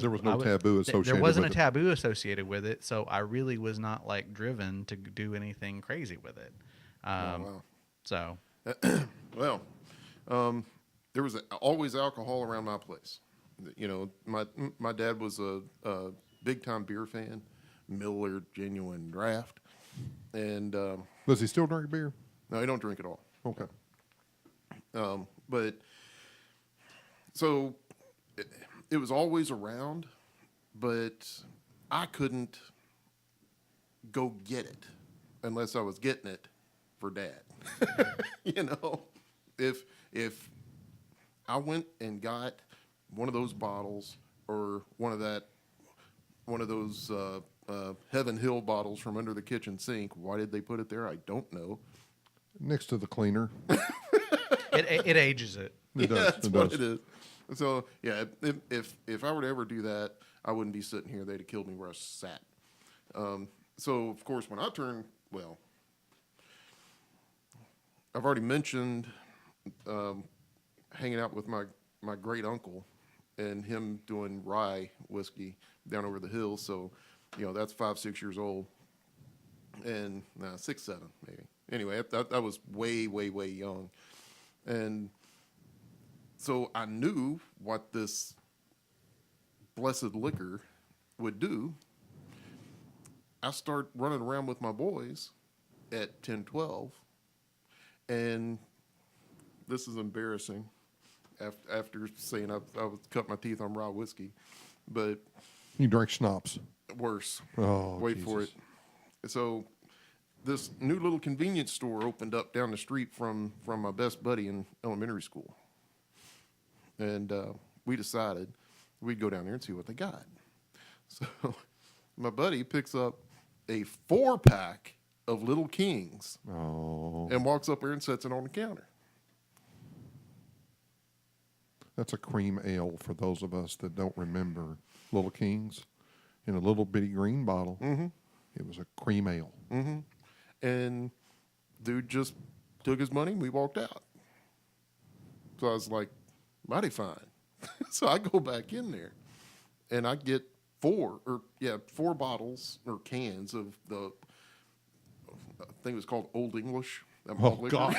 There was no taboo associated There wasn't with a it. taboo associated with it, so I really was not like driven to do anything crazy with it. Wow. So Well, there was always alcohol around my place. My dad was a big time beer fan, Miller Genuine Draft. And Does he still drink beer? no, I don't drink at all. Okay. But so it was always around, but I couldn't go get it unless I was getting it for Dad. You know, if I went and got one of those bottles or one of those Heaven Hill bottles from under the kitchen sink, why did they put it there? I don't know. Next to the cleaner. It ages it. It does. That's It what does. it is. So yeah, if I were to ever do that, I wouldn't be sitting here. They'd have killed me where I sat. So of course, when I turned, well, I've already mentioned hanging out with my great uncle and him doing rye whiskey down over the hills. So, that's 5, 6 years old, and 6, 7 maybe. Anyway, I was way, way, way young, and so I knew what this blessed liquor would do. I start running around with my boys at 10, 12, and this is embarrassing after saying I would cut my teeth on raw whiskey, but You drink schnapps. worse. Oh, Wait for it. Jesus. So this new little convenience store opened up down the street from my best buddy in elementary school. And we decided we'd go down there and see what they got. So my buddy picks up a 4-pack of Little Kings Oh, and walks up there and sets it on the counter. that's a cream ale for those of us that don't remember. Little Kings in a little bitty green bottle. Mm-hmm. It was a cream ale. Mm-hmm. And dude just took his money and we walked out. So I was like, mighty fine. So I go back in there and I get 4 bottles or cans of the, I think it was called Old English. That malt Oh, liquor. God.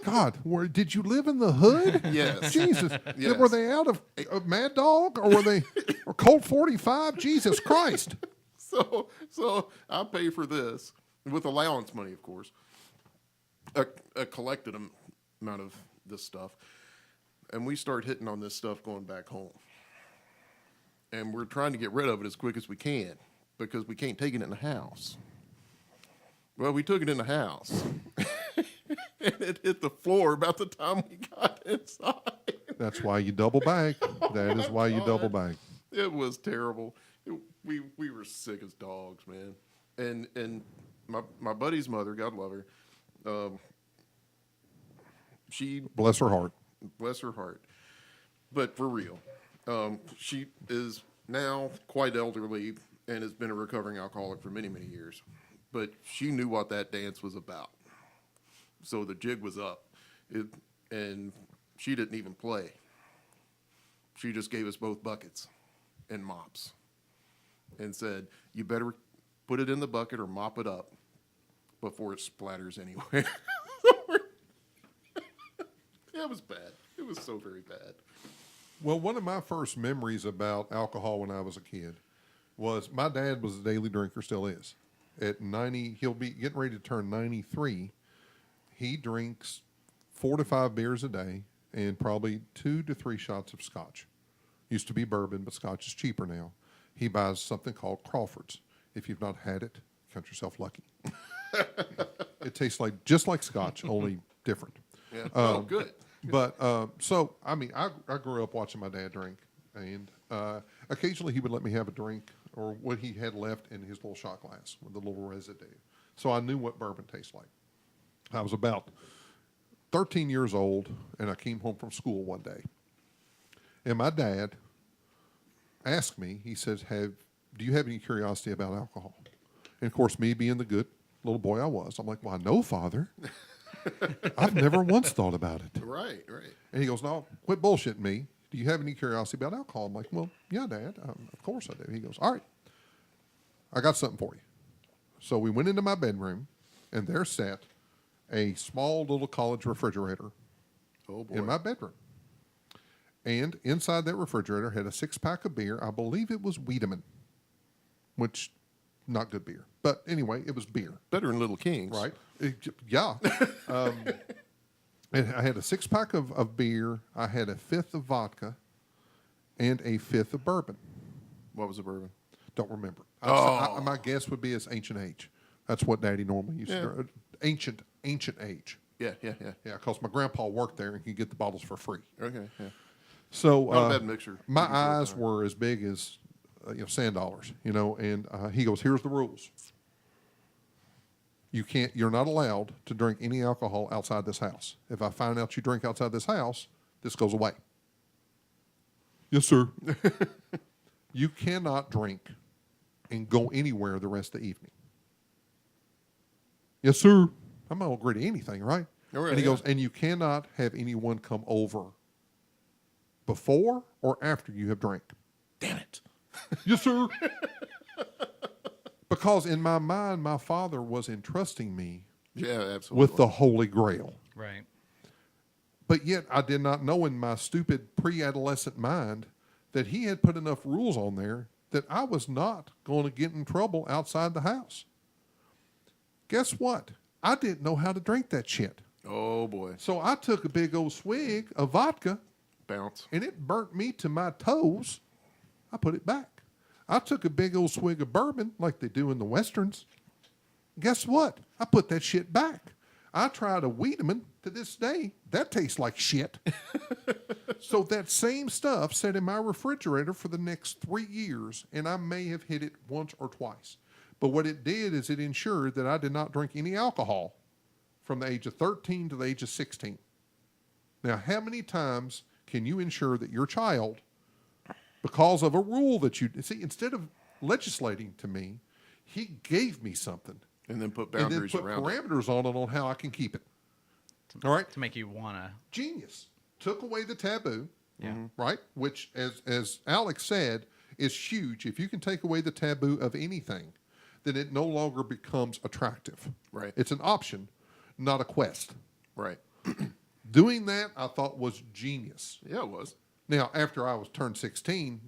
God, did you live in the hood? Yes. Jesus. Yes. Were they out of Mad Dog or were they or Colt 45? Jesus Christ. So I pay for this with allowance money, of course. A collected amount of this stuff, and we start hitting on this stuff going back home. And we're trying to get rid of it as quick as we can because we can't take it in the house. Well, we took it in the house, and it hit the floor about the time we got inside. That's why you double bag. That is why you double bag. It was terrible. We were sick as dogs, man. And my buddy's mother, God love her, she, Bless her heart. bless her heart, but for real, she is now quite elderly and has been a recovering alcoholic for many, many years. But she knew what that dance was about. So the jig was up, and she didn't even play. She just gave us both buckets and mops and said, you better put it in the bucket or mop it up before it splatters anywhere. It was bad. It was so very bad. Well, one of my first memories about alcohol when I was a kid was my dad was a daily drinker, still is. At 90, he'll be getting ready to turn 93. He drinks 4 to 5 beers a day and probably 2 to 3 shots of scotch. Used to be bourbon, but scotch is cheaper now. He buys something called Crawford's. If you've not had it, count yourself lucky. It tastes just like scotch, only different. Yeah. Oh, good. But so I mean, I grew up watching my dad drink, and occasionally he would let me have a drink or what he had left in his little shot glass with the little residue. So I knew what bourbon tastes like. I was about 13 years old, and I came home from school one day, and my dad asked me. He says, "Do you have any curiosity about alcohol?" And of course, me being the good little boy I was, I'm like, "Well, no, Father." I've never once thought about it. Right, right. And he goes, "No, quit bullshitting me. Do you have any curiosity about alcohol?" I'm like, "Well, yeah, Dad. Of course I do." He goes, "All right, I got something for you." So we went into my bedroom, and there sat a small little college refrigerator Oh, boy. in my bedroom. And inside that refrigerator had a 6-pack of beer. I believe it was Wiedemann, which not good beer. But anyway, it was beer, Better than Little Kings. right? Yeah. And I had a 6-pack of beer. I had a 5th of vodka and a 5th of bourbon. What was the bourbon? Don't remember. My guess would be it's Ancient Age. That's what Daddy normally used to. Ancient Age. Yeah. Yeah, because my grandpa worked there and could get the bottles for free. Okay, yeah. So Not a bad mixture. my Looking forward to eyes it. were as big as sand dollars, and he goes, "Here's the rules. You're not allowed to drink any alcohol outside this house. If I find out you drink outside this house, this goes away." Yes, sir. You cannot drink and go anywhere the rest of the evening. Yes, sir. I'm not going to agree to anything, right? Oh, yeah, And he yeah. goes, and you cannot have anyone come over before or after you have drank. Damn it. Yes, sir. Because in my mind, my father was entrusting me Yeah, absolutely. with the Holy Grail. Right. But yet I did not know in my stupid pre-adolescent mind that he had put enough rules on there that I was not going to get in trouble outside the house. Guess what? I didn't know how to drink that shit. Oh, boy. So I took a big old swig of vodka Bounce. and it burnt me to my toes. I put it back. I took a big old swig of bourbon like they do in the Westerns. Guess what? I put that shit back. I tried a Wiedemann to this day. That tastes like shit. So that same stuff sat in my refrigerator for the next 3 years, and I may have hit it once or twice. But what it did is it ensured that I did not drink any alcohol from the age of 13 to the age of 16. Now, how many times can you ensure that your child, because of a rule that you see, instead of legislating to me, he gave me something And then put and then boundaries put around it. parameters on it on how I can keep it. All right, To make you want to. genius. Took away the taboo. Yeah. Right, which as Alex said is huge. If you can take away the taboo of anything, then it no longer becomes attractive. Right. It's an option, not a quest. Right. Doing that, I thought, was genius. Yeah, it was. Now, after I was turned 16,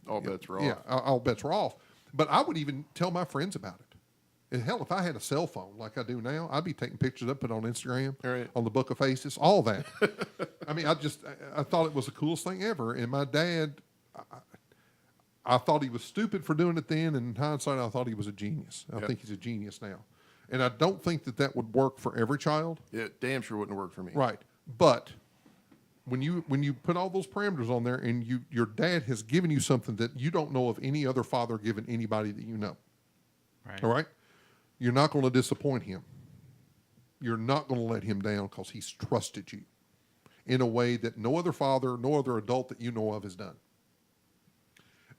All bets were off. yeah, all bets were off. But I would even tell my friends about it. And hell, if I had a cell phone like I do now, I'd be taking pictures up, put it on Instagram, Right. on the Book of Faces, all that. I mean, I thought it was the coolest thing ever. And my dad, I thought he was stupid for doing it then. And in hindsight, I thought he was a genius. I Yep. think he's a genius now. And I don't think that would work for every child. It damn sure wouldn't work for me. Right. But when you put all those parameters on there and your dad has given you something that you don't know of any other father given anybody that you know. Right. All right? You're not going to disappoint him. You're not going to let him down because he's trusted you in a way that no other father, no other adult that you know of has done.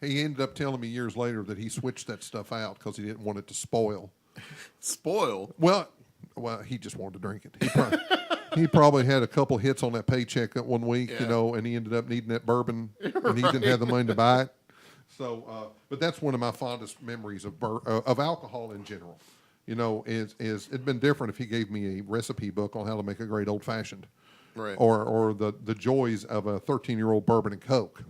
He ended up telling me years later that he switched that stuff out because he didn't want it to spoil. Spoil. Well, he just wanted to drink it. He probably had a couple hits on that paycheck that one week, Yeah. and he ended up needing that bourbon, and he didn't have the money to buy it. So, but that's one of my fondest memories of alcohol in general. Is it'd been different if he gave me a recipe book on how to make a great old fashioned, Right. or the joys of a 13-year-old bourbon and Coke,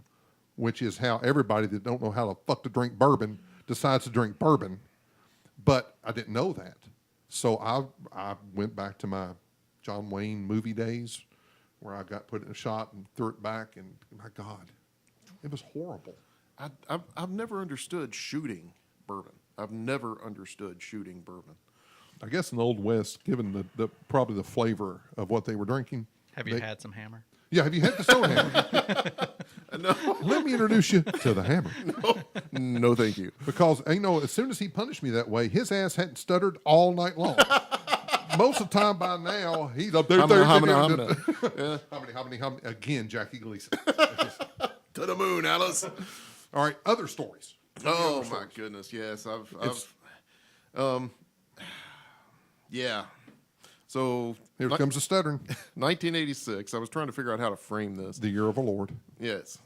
which is how everybody that don't know how the fuck to drink bourbon decides to drink bourbon. But I didn't know that. So I went back to my John Wayne movie days where I got put in a shot and threw it back. And my God, it was horrible. I've never understood shooting bourbon. I've never understood shooting bourbon. I guess in the Old West, given the probably the flavor of what they were drinking. Have you had some hammer? Yeah, have you had the stone hammer? No. Let me introduce you to the hammer. No, thank you. Because, as soon as he punished me that way, his ass hadn't stuttered all night long. Most of the time by now, he's up there. Yeah. How many? Again, Jackie Gleason. To the moon, Alice. All right, other stories. Oh my goodness, yes, yeah. So Here comes the stuttering. 1986. I was trying to figure out how to frame this. The year of the Lord. Yes.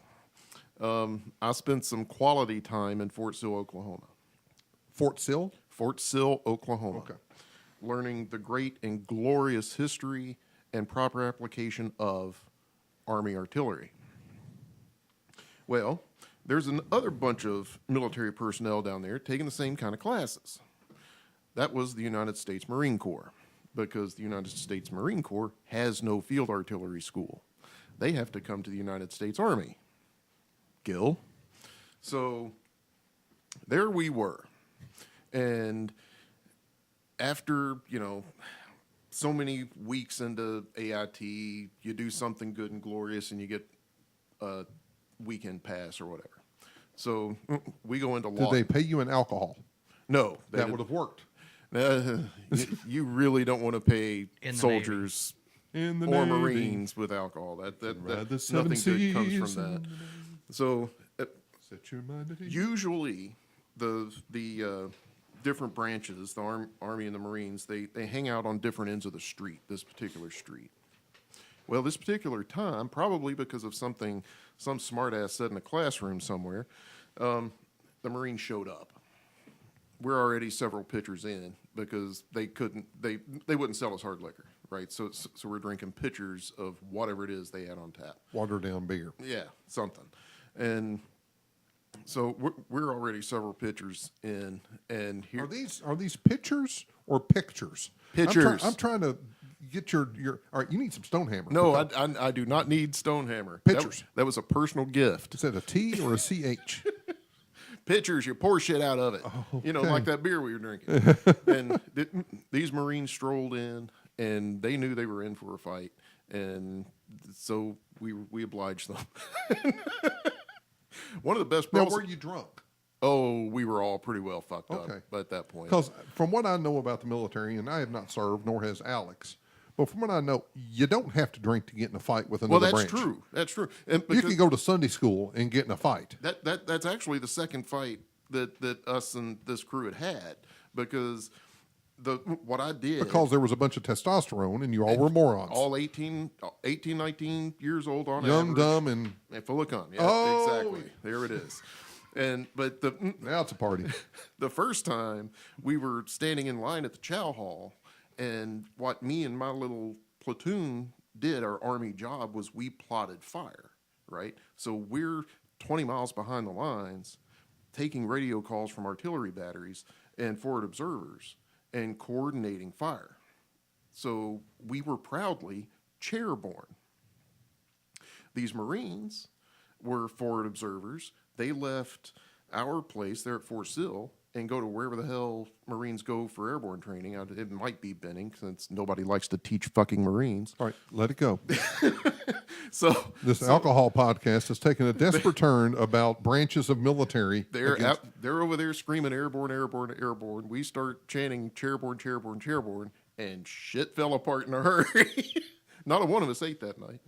I spent some quality time in Fort Sill, Oklahoma. Fort Sill? Fort Sill, Oklahoma. Okay. Learning the great and glorious history and proper application of Army artillery. Well, there's another bunch of military personnel down there taking the same kind of classes. That was the United States Marine Corps, because the United States Marine Corps has no field artillery school. They have to come to the United States Army. Gil. So there we were. And after, so many weeks into AIT, you do something good and glorious and you get a weekend pass or whatever. So we go into law. Did they pay you in alcohol? No. That would have worked. You really don't want to pay In the soldiers In the or Navy. Marines with alcohol. Ride the Nothing seven good comes seas from that. So Set your mind at ease. usually the different branches, the Army and the Marines, they hang out on different ends of the street, this particular street. Well, this particular time, probably because of some smartass said in a classroom somewhere, the Marines showed up. We're already several pitchers in because they wouldn't sell us hard liquor, right? So we're drinking pitchers of whatever it is they had on tap. Watered down beer. Yeah, something. And so we're already several pitchers in, and here Are these pictures or pictures? Pictures. I'm trying to get your. All right, you need some Stonehammer. No, I do not need Stonehammer. Pitchers. That was a personal gift. Is that a T or a CH? Pitchers, you pour shit out of it. okay. Like that beer we were drinking. And these Marines strolled in, and they knew they were in for a fight, and so we obliged them. One of the best. Now, were you drunk? Oh, we were all pretty well fucked Okay. up at that point. Because from what I know about the military, and I have not served, nor has Alex, but from what I know, you don't have to drink to get in a fight with another Well, that's branch. true. That's true. And You can go to Sunday school and get in a fight. That's actually the second fight that us and this crew had, because what I did, Because there was a bunch of testosterone and you all were morons. all 18, 19 years old on Young, average, dumb, and and full of cum. Yeah, Oh. exactly. There it is. But now it's a party. the first time we were standing in line at the chow hall, and what me and my little platoon did, our Army job, was we plotted fire, right? So we're 20 miles behind the lines, taking radio calls from artillery batteries and forward observers and coordinating fire. So we were proudly chairborne. These Marines were forward observers. They left our place there at Fort Sill and go to wherever the hell Marines go for airborne training. It might be Benning, since nobody likes to teach fucking Marines. All right, let it go. So This alcohol podcast has taken a desperate turn about branches of military. they're over there screaming airborne, airborne, airborne. We start chanting chairborne, chairborne, chairborne, and shit fell apart in a hurry. Not a one of us ate that night.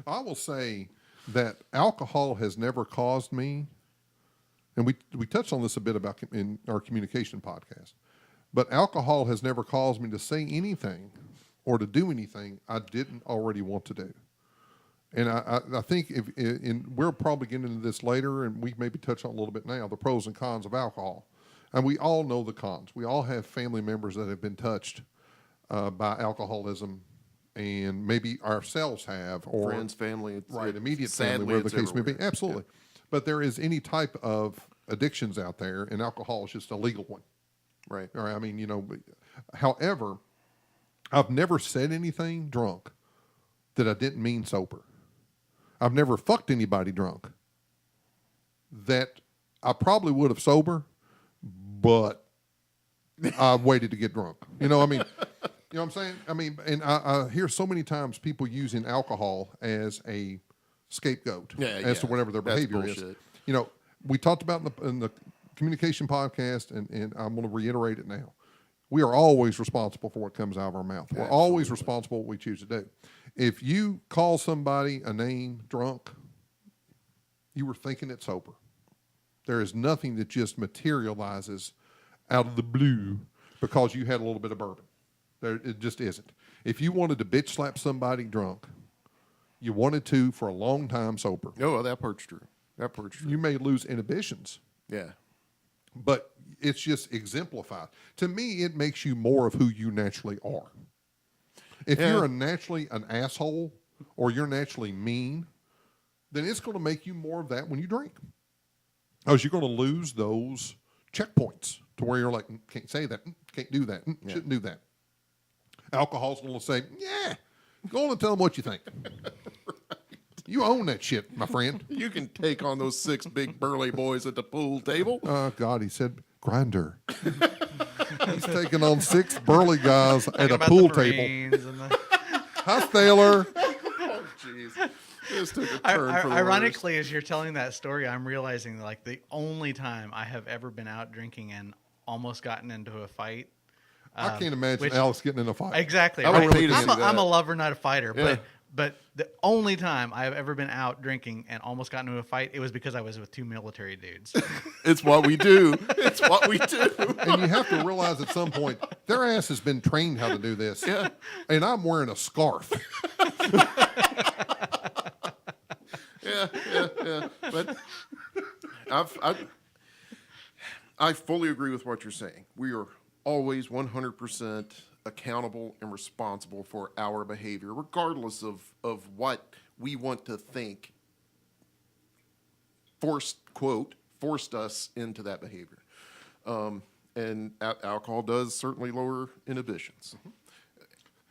I will say that alcohol has never caused me, and we touched on this a bit about in our communication podcast, but alcohol has never caused me to say anything or to do anything I didn't already want to do. And I think we'll probably get into this later, and we maybe touch on it a little bit now, the pros and cons of alcohol. And we all know the cons. We all have family members that have been touched by alcoholism, and maybe ourselves have, or Friends, family, right, immediate sadly, family, wherever it's the case may be. everywhere. Absolutely. But there is any type of addictions out there, and alcohol is just a legal one. Right. All right. I mean, however, I've never said anything drunk that I didn't mean sober. I've never fucked anybody drunk that I probably would have sober, but I waited to get drunk. You know what I'm saying? I mean, and I hear so many times people using alcohol as a scapegoat as to whatever their That's behavior is. bullshit. We talked about in the communication podcast, and I'm going to reiterate it now. We are always responsible for what comes out of our mouth. We're always responsible for what we choose to do. If you call somebody a name drunk, you were thinking it sober. There is nothing that just materializes out of the blue because you had a little bit of bourbon. It just isn't. If you wanted to bitch slap somebody drunk, you wanted to for a long time sober. No, that part's true. That part's true. You may lose inhibitions, Yeah. but it's just exemplified. To me, it makes you more of who you naturally are. If Yeah. you're naturally an asshole or you're naturally mean, then it's going to make you more of that when you drink. Because you're going to lose those checkpoints to where you're like, can't say that, can't do that, shouldn't do that. Alcohol's going to say, yeah, go on and tell them what you think. You own that shit, my friend. You can take on those 6 big burly boys at the pool table. Oh, God, he said, grinder. He's taking on 6 burly guys at a pool table. Hi, Thaler. Oh, jeez. This took a turn for the Ironically, as you're telling that story, I'm realizing like the only time I have ever been out drinking and almost gotten into a fight. I can't imagine Alex getting in a fight. Exactly. I would Right. hate to see that. I'm a lover, not a fighter. Yeah. But the only time I have ever been out drinking and almost got into a fight, it was because I was with 2 military dudes. It's what we do. It's what we do. And you have to realize at some point, their ass has been trained how to do this. Yeah. And I'm wearing a scarf. Yeah. But I fully agree with what you're saying. We are always 100% accountable and responsible for our behavior, regardless of what we want to think forced us into that behavior. And alcohol does certainly lower inhibitions.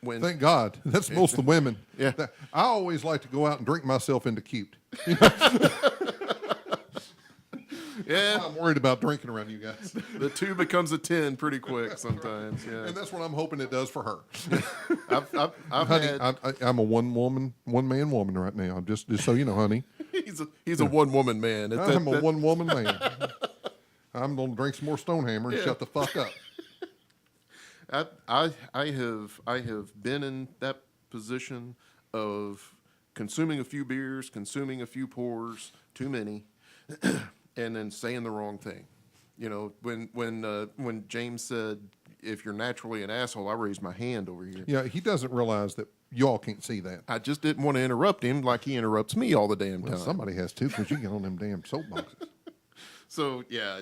When Thank God. That's most of the women. Yeah. I always like to go out and drink myself into cute. yeah, I'm worried about drinking around you guys. the 2 becomes a 10 pretty quick sometimes. Yeah, And that's what I'm hoping it does for her. I've Honey, had. I'm a one man woman right now. Just so you know, honey. He's a one woman man. I'm a one woman man. I'm gonna drink some more Stonehammer and shut the fuck up. I have been in that position of consuming a few beers, consuming a few pours, too many, and then saying the wrong thing. You know, when James said, "If you're naturally an asshole," I raised my hand over here. Yeah, he doesn't realize that y'all can't see that. I just didn't want to interrupt him like he interrupts me all the damn Well, time. somebody has to, because you get on them damn soapboxes. So yeah,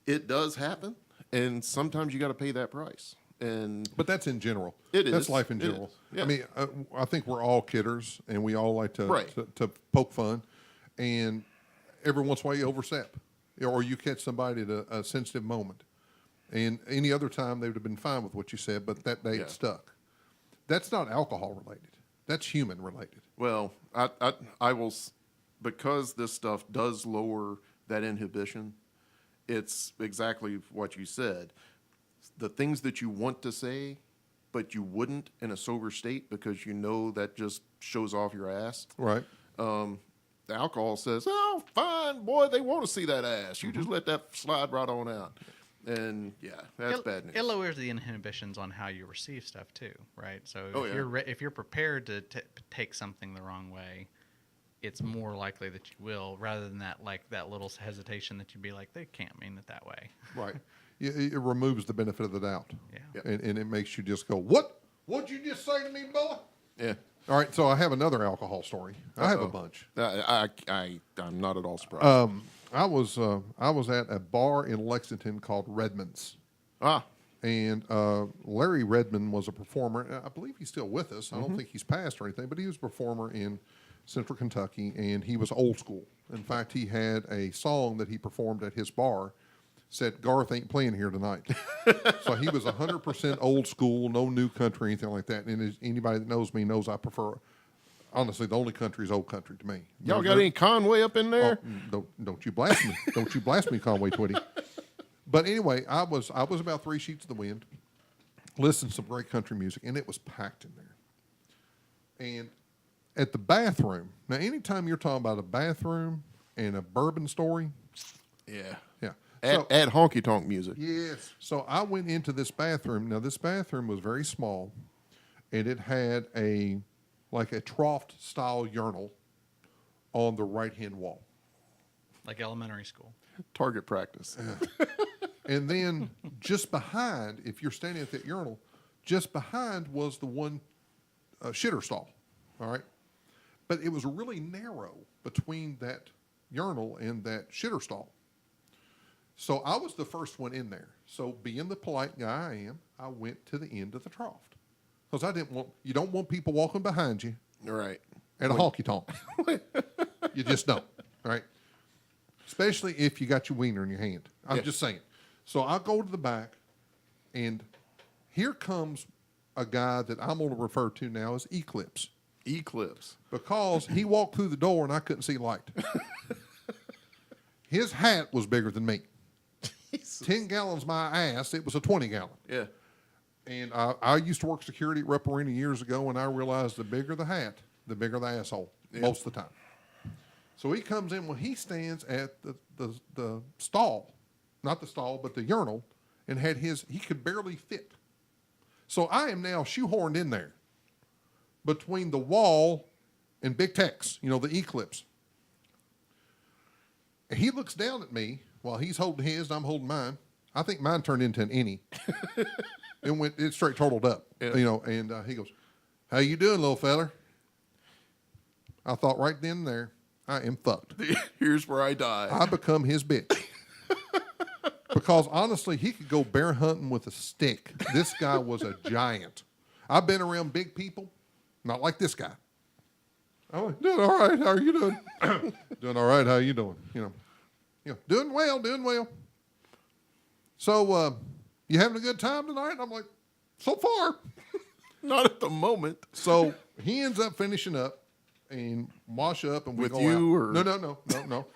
it does happen, and sometimes you got to pay that price. But that's in general. It That's is. life in It general. is. Yeah. I mean, I think we're all kidders, and we all like to, Right. to poke fun. And every once in a while you overstep, or you catch somebody at a sensitive moment. And any other time they would have been fine with what you said, but that day it stuck. That's not alcohol related. That's human related. Well, I will, because this stuff does lower that inhibition. It's exactly what you said. The things that you want to say, but you wouldn't in a sober state because you know that just shows off your ass. Right. The alcohol says, "Oh, fine, boy, they want to see that ass. You just let that slide right on out." And yeah, that's bad news. It lowers the inhibitions on how you receive stuff too, right? So Oh, if you're prepared to take something the wrong way, it's more likely that you will, rather than that little hesitation that you'd be like, they can't mean it that way. Right. It removes the benefit of the doubt. Yeah. Yep. And it makes you just go, what? What'd you just say to me, boy? Yeah. All right, so I have another alcohol story. I have a bunch. I'm not at all surprised. I was at a bar in Lexington called Redmond's. And Larry Redmond was a performer. I believe he's still with us. I don't think he's passed or anything, but he was a performer in Central Kentucky, and he was old school. In fact, he had a song that he performed at his bar, said, "Garth ain't playing here tonight." So he was 100% old school, no new country, anything like that. And anybody that knows me knows I prefer, honestly, the only country is old country to me. Y'all got any Conway up in there? Don't you blast me. Don't you blast me, Conway Twitty. But anyway, I was about 3 sheets of the wind, listening to some great country music, and it was packed in there. And at the bathroom, now anytime you're talking about a bathroom and a bourbon story, Yeah. yeah. Add honky tonk music. Yes. So I went into this bathroom. Now this bathroom was very small, and it had a trough style urinal on the right hand wall. Like elementary school. Target practice. And then just behind, if you're standing at that urinal, just behind was the one shitter stall. All right. But it was really narrow between that urinal and that shitter stall. So I was the first one in there. So being the polite guy I am, I went to the end of the trough. Because you don't want people walking behind you Right. at a honky tonk. You just don't, right? Especially if you got your wiener in your hand. I'm just saying. So I go to the back, and here comes a guy that I'm going to refer to now as Eclipse. Eclipse. Because he walked through the door and I couldn't see light. His hat was bigger than me. 10 gallons my ass, it was a 20 gallon. Yeah. And I used to work security at Rep Arena years ago, and I realized the bigger the hat, the bigger the asshole, most of the time. So he comes in, when he stands at the stall, not the stall, but the urinal, and he could barely fit. So I am now shoehorned in there between the wall and Big Tex, the Eclipse. And he looks down at me while he's holding his and I'm holding mine. I think mine turned into an innie. It straight turtled up, and he goes, "How you doing, little feller?" I thought right then and there, I am fucked. Here's where I die. I become his bitch. Because honestly, he could go bear hunting with a stick. This guy was a giant. I've been around big people, not like this guy. I'm like, doing all right. How are you doing? Doing all right. How are you doing? Doing well. So, you having a good time tonight? And I'm like, so far. Not at the moment. So he ends up finishing up and wash up, and we With go you, out. or No.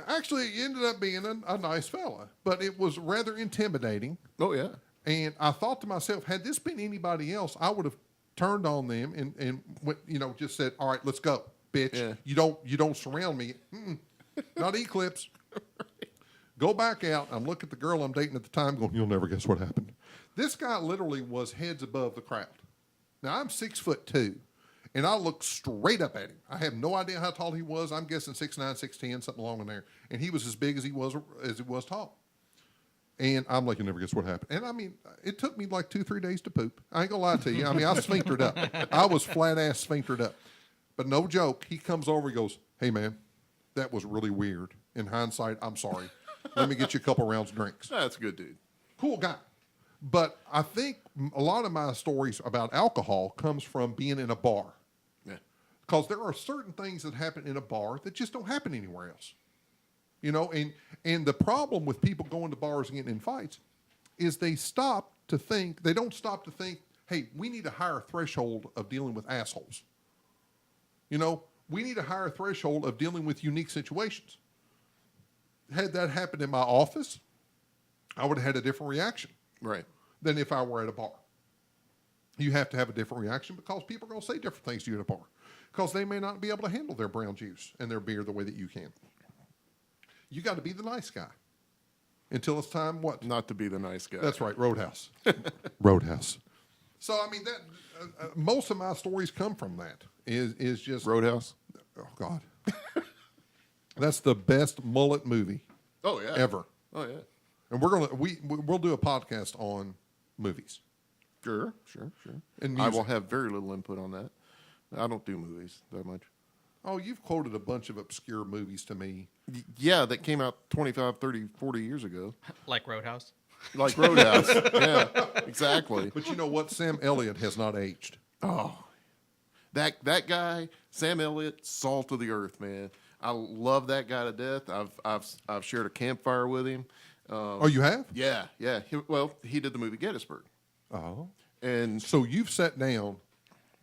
Actually, he ended up being a nice fella, but it was rather intimidating. Oh yeah. And I thought to myself, had this been anybody else, I would have turned on them and went, just said, "All right, let's go, bitch. Yeah. You don't surround me." Not Eclipse. Right. Go back out. I'm looking at the girl I'm dating at the time, going, "You'll never guess what happened." This guy literally was heads above the crowd. Now I'm 6'2", and I looked straight up at him. I have no idea how tall he was. I'm guessing 6'9", 6'10", something along in there. And he was as big as he was tall. And I'm like, "You'll never guess what happened." And I mean, it took me like 2-3 days to poop. I ain't gonna lie to you. I mean, I sphinctered up. I was flat ass sphinctered up. But no joke. He comes over. He goes, "Hey man, that was really weird. In hindsight, I'm sorry. Let me get you a couple rounds of drinks." That's a good dude. Cool guy. But I think a lot of my stories about alcohol comes from being in a bar. Yeah. Because there are certain things that happen in a bar that just don't happen anywhere else. And the problem with people going to bars and getting in fights is they don't stop to think, hey, we need a higher threshold of dealing with assholes. We need a higher threshold of dealing with unique situations. Had that happened in my office, I would have had a different reaction. Right. Than if I were at a bar. You have to have a different reaction because people are going to say different things to you at a bar because they may not be able to handle their brown juice and their beer the way that you can. You got to be the nice guy until it's time what? Not to be the nice guy. That's right, Roadhouse. Roadhouse. So I mean that most of my stories come from that. Is just Roadhouse. Oh God, that's the best mullet movie. Oh yeah. Ever. Oh yeah. And we'll do a podcast on movies. Sure. And I music. will have very little input on that. I don't do movies that much. Oh, you've quoted a bunch of obscure movies to me. Yeah, that came out 25, 30, 40 years ago. Like Roadhouse. Like Roadhouse. Yeah, exactly. But you know what? Sam Elliott has not aged. Oh, that guy, Sam Elliott, salt of the earth, man. I love that guy to death. I've shared a campfire with him. Oh, you have? Yeah. He did the movie Gettysburg. Oh. And So you've sat down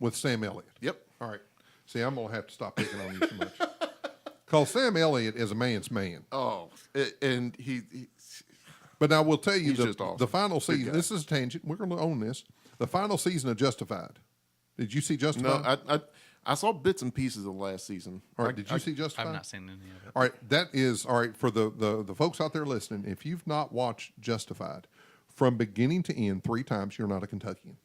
with Sam Elliott. yep. All right. See, I'm going to have to stop picking on you so much. Because Sam Elliott is a man's man. Oh, and he But now we'll tell you He's just awesome. the final Good season. guy. This is a tangent. We're going to own this. The final season of Justified. Did you see Justified? no, I saw bits and pieces of last season. All right. Did you see Justified? I've not seen any of it. All right, that is all right for the folks out there listening. If you've not watched Justified from beginning to end 3 times, you're not a Kentuckian.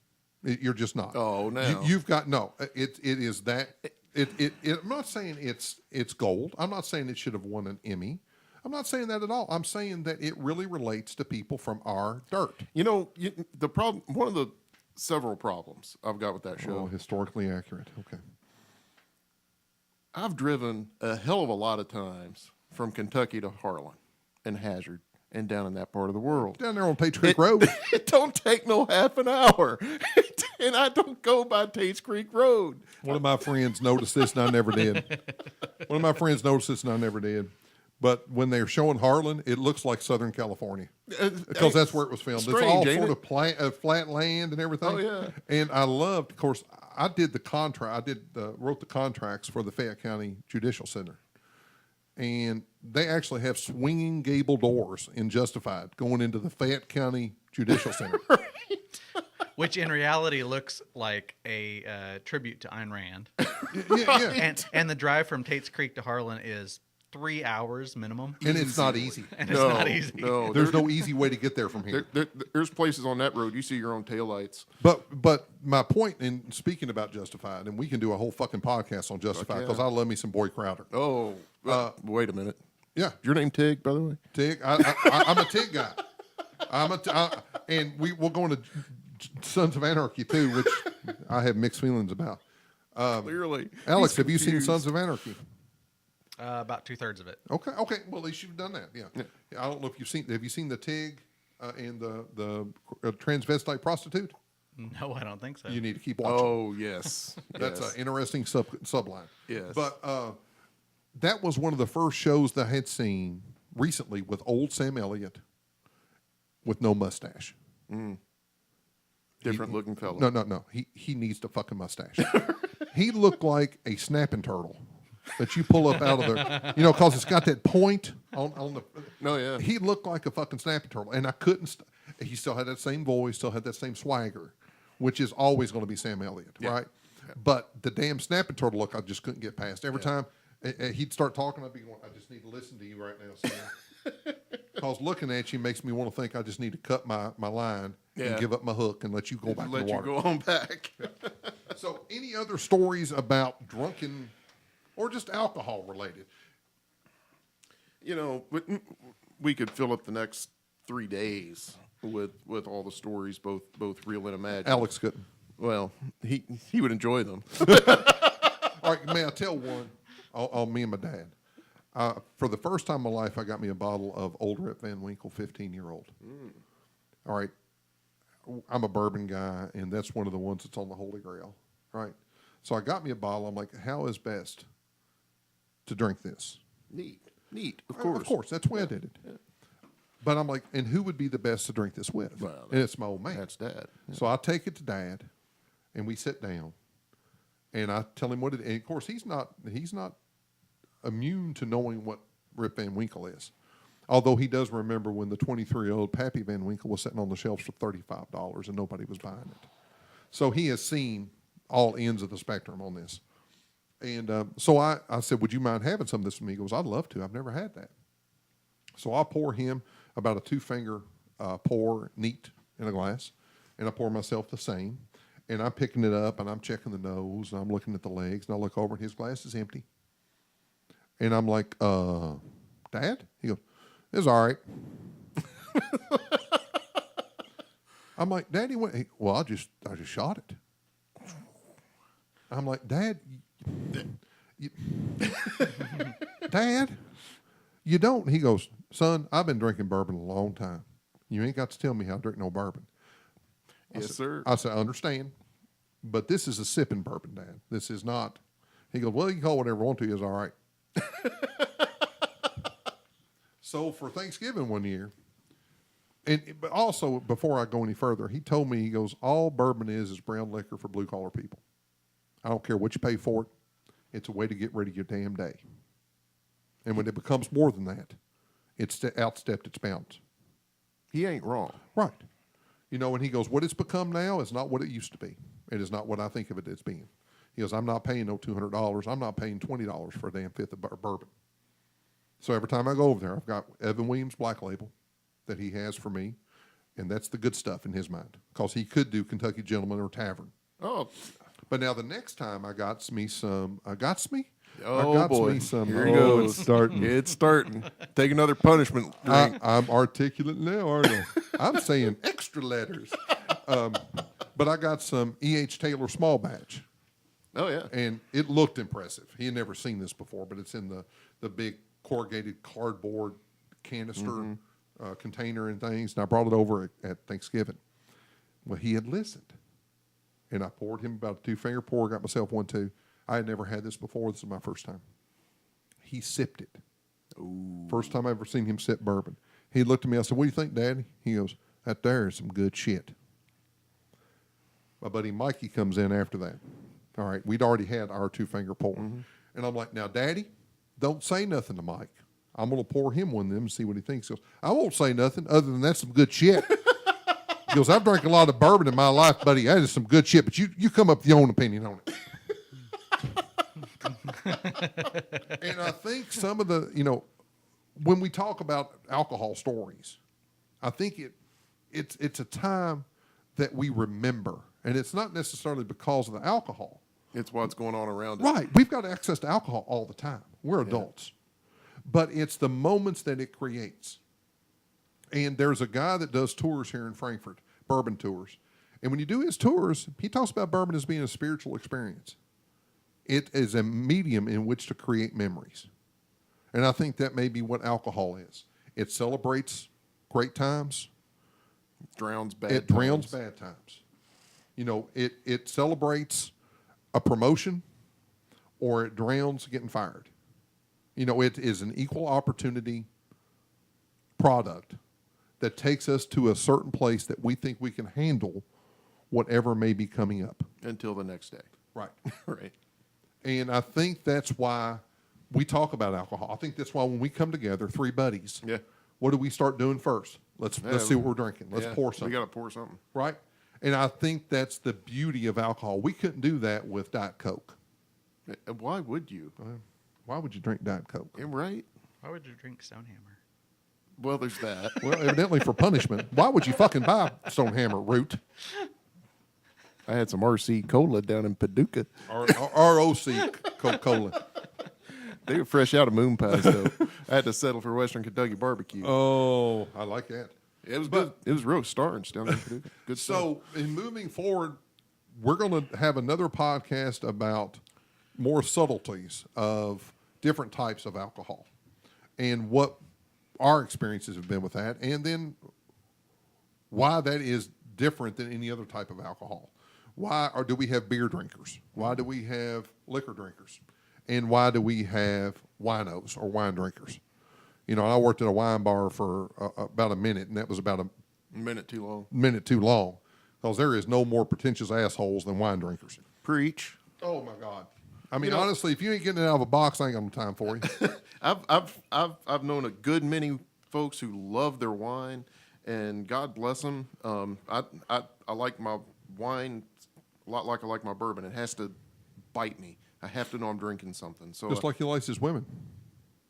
You're just not. Oh, no. You've got no. It is that. I'm not saying it's gold. I'm not saying it should have won an Emmy. I'm not saying that at all. I'm saying that it really relates to people from our dirt. The problem. One of the several problems I've got with that show. Oh, historically accurate. Okay. I've driven a hell of a lot of times from Kentucky to Harlan and Hazard and down in that part of the world. Down there on Patriot Creek Road. It don't take no half an hour. And I don't go by Tate's Creek Road. One of my friends noticed this, and I never did. One of my friends noticed this, and I never did. But when they're showing Harlan, it looks like Southern California because that's where it was filmed. Strange, it's all ain't sort of flat land and everything. Oh, yeah. And I loved, of course, I did the contract. Wrote the contracts for the Fayette County Judicial Center, and they actually have swinging gable doors in Justified going into the Fayette County Judicial Center. Which in reality looks like a tribute to Ayn Rand. Yeah. And the drive from Tate's Creek to Harlan is 3 hours minimum. And it's not easy. And it's not easy. No, There's no easy way to get there from here. There's places on that road you see your own taillights. But my point in speaking about Justified, and we can do a whole fucking podcast on Justified because I love me some Boy Crowder. Oh, wait a minute. Yeah, Is your name Tig, by the way? Tig. I'm a Tig guy. And we'll go into Sons of Anarchy too, which I have mixed feelings about. Clearly. Alex, He's have you seen confused. Sons of Anarchy? About 2/3 of it. Okay. Well, at least you've done that. Yeah. I don't know if you've seen. Have you seen the Tig and the transvestite prostitute? No, I don't think so. You need to keep watching. Oh, yes. That's Yes. an interesting subline. Yes. But that was one of the first shows that I had seen recently with old Sam Elliott with no mustache. Different looking fellow. No. He needs to fucking mustache. He looked like a snapping turtle that you pull up out of the, because it's got that point on the. No, yeah. He looked like a fucking snapping turtle, and I couldn't. He still had that same voice, still had that same swagger, which is always going to be Sam Elliott, right? Yeah. But the damn snapping turtle look, I just couldn't get past. Every time he'd start talking, I'd be going, I just need to listen to you right now, Sam. Because looking at you makes me want to think I just need to cut my line and give up my hook and let you go back to the water. Let you go on back. So, any other stories about drunken or just alcohol related? We could fill up the next 3 days with all the stories, both real and imagined. Alex couldn't. Well, he would enjoy them. All right, may I tell one on me and my dad? For the first time in my life, I got me a bottle of Old Rip Van Winkle 15-year-old. All right. I'm a bourbon guy, and that's one of the ones that's on the Holy Grail. Right. So I got me a bottle. I'm like, how is best to drink this? Neat, of course. Of course. That's why I did it. Yeah. But I'm like, and who would be the best to drink this with? Well, and it's my old man. That's Dad. Yeah. So I take it to Dad, and we sit down, and I tell him what it. And of course, he's not immune to knowing what Rip Van Winkle is. Although he does remember when the 23-year-old Pappy Van Winkle was sitting on the shelves for $35 and nobody was buying it. So he has seen all ends of the spectrum on this. And so I said, would you mind having some of this with me? He goes, I'd love to. I've never had that. So I pour him about a 2-finger pour neat in a glass, and I pour myself the same. And I'm picking it up, and I'm checking the nose, and I'm looking at the legs, and I look over, and his glass is empty. And I'm like, Dad? He goes, it's all right. I'm like, Daddy, what? Well, I just shot it. I'm like, Dad, Dad, you don't. He goes, son, I've been drinking bourbon a long time. You ain't got to tell me how to drink no bourbon. Yes, sir. I said, I understand, but this is a sipping bourbon, Dad. This is not. He goes, well, you can call it whatever you want to. It's all right. So for Thanksgiving one year, but also before I go any further, he told me, he goes, all bourbon is brown liquor for blue collar people. I don't care what you pay for it. It's a way to get rid of your damn day. And when it becomes more than that, it's outstepped its bounds. He ain't wrong. Right. And he goes, what it's become now is not what it used to be. It is not what I think of it as being. He goes, I'm not paying no $200. I'm not paying $20 for a damn fifth of bourbon. So every time I go over there, I've got Evan Williams Black Label that he has for me, and that's the good stuff in his mind, because he could do Kentucky Gentleman or Tavern. Oh. But now the next time I got me some, Oh, boy. Me some, here it goes. It's starting. It's starting. Take another punishment drink. I'm articulate now, aren't I? I'm saying extra letters. But I got some E.H. Taylor small batch. Oh, yeah. And it looked impressive. He had never seen this before, but it's in the big corrugated cardboard canister container and things. And I brought it over at Thanksgiving. Well, he had listened. and I poured him about a 2-finger pour, got myself one too. I had never had this before. This is my first time. He sipped it. Ooh. First time I ever seen him sip bourbon. He looked at me. I said, "What do you think, Daddy?" He goes, "That there is some good shit." My buddy Mikey comes in after that. All right, we'd already had our 2-finger pour. And I'm like, "Now, Daddy, don't say nothing to Mike. I'm going to pour him one of them and see what he thinks." He goes, "I won't say nothing other than that's some good shit." He goes, "I've drank a lot of bourbon in my life, buddy. That is some good shit, but you come up with your own opinion on it." And I think some of the, when we talk about alcohol stories, I think it's a time that we remember. And it's not necessarily because of the alcohol. It's what's going on around it. Right. We've got access to alcohol all the time. We're adults. But it's the moments that it creates. And there's a guy that does tours here in Frankfurt, bourbon tours. And when you do his tours, he talks about bourbon as being a spiritual experience. It is a medium in which to create memories. And I think that may be what alcohol is. It celebrates great times. Drowns bad It drowns bad times. It celebrates a promotion, or it drowns getting fired. It is an equal opportunity product that takes us to a certain place that we think we can handle whatever may be coming up. Until the next day. Right. Right. And I think that's why we talk about alcohol. I think that's why when we come together, 3 buddies, what do we start doing first? Let's see what we're drinking. Let's pour something. We got to pour something. Right? And I think that's the beauty of alcohol. We couldn't do that with Diet Coke. Why would you? Why would you drink Diet Coke? Yeah, right? Why would you drink Stonehammer? Well, there's that. Well, evidently for punishment. Why would you fucking buy Stonehammer Root? I had some RC Cola down in Paducah. ROC Coca-Cola. They were fresh out of moon pies, though. I had to settle for Western Kentucky barbecue. Oh, I like that. It was good. It was roast starch down in Paducah. Good stuff. So, in moving forward, we're going to have another podcast about more subtleties of different types of alcohol and what our experiences have been with that, and then why that is different than any other type of alcohol. Why do we have beer drinkers? Why do we have liquor drinkers? And why do we have winos or wine drinkers? I worked at a wine bar for about a minute, and that was about a minute too long. Minute too long, because there is no more pretentious assholes than wine drinkers. Preach. Oh my God! I mean, honestly, if you ain't getting it out of a box, I ain't got no time for you. I've known a good many folks who love their wine, and God bless them. I like my wine a lot like I like my bourbon. It has to bite me. I have to know I'm drinking something. So Just like he likes his women.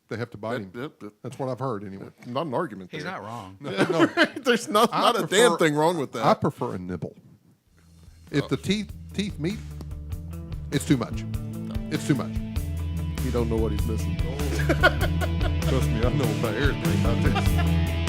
They have to bite him. That's what I've heard anyway. Not an argument He's there. not wrong. No, There's not a damn thing wrong with that. I prefer a nibble. If the teeth meet, it's too much. It's too much. You don't know what he's missing. Trust me, I know about everything about this.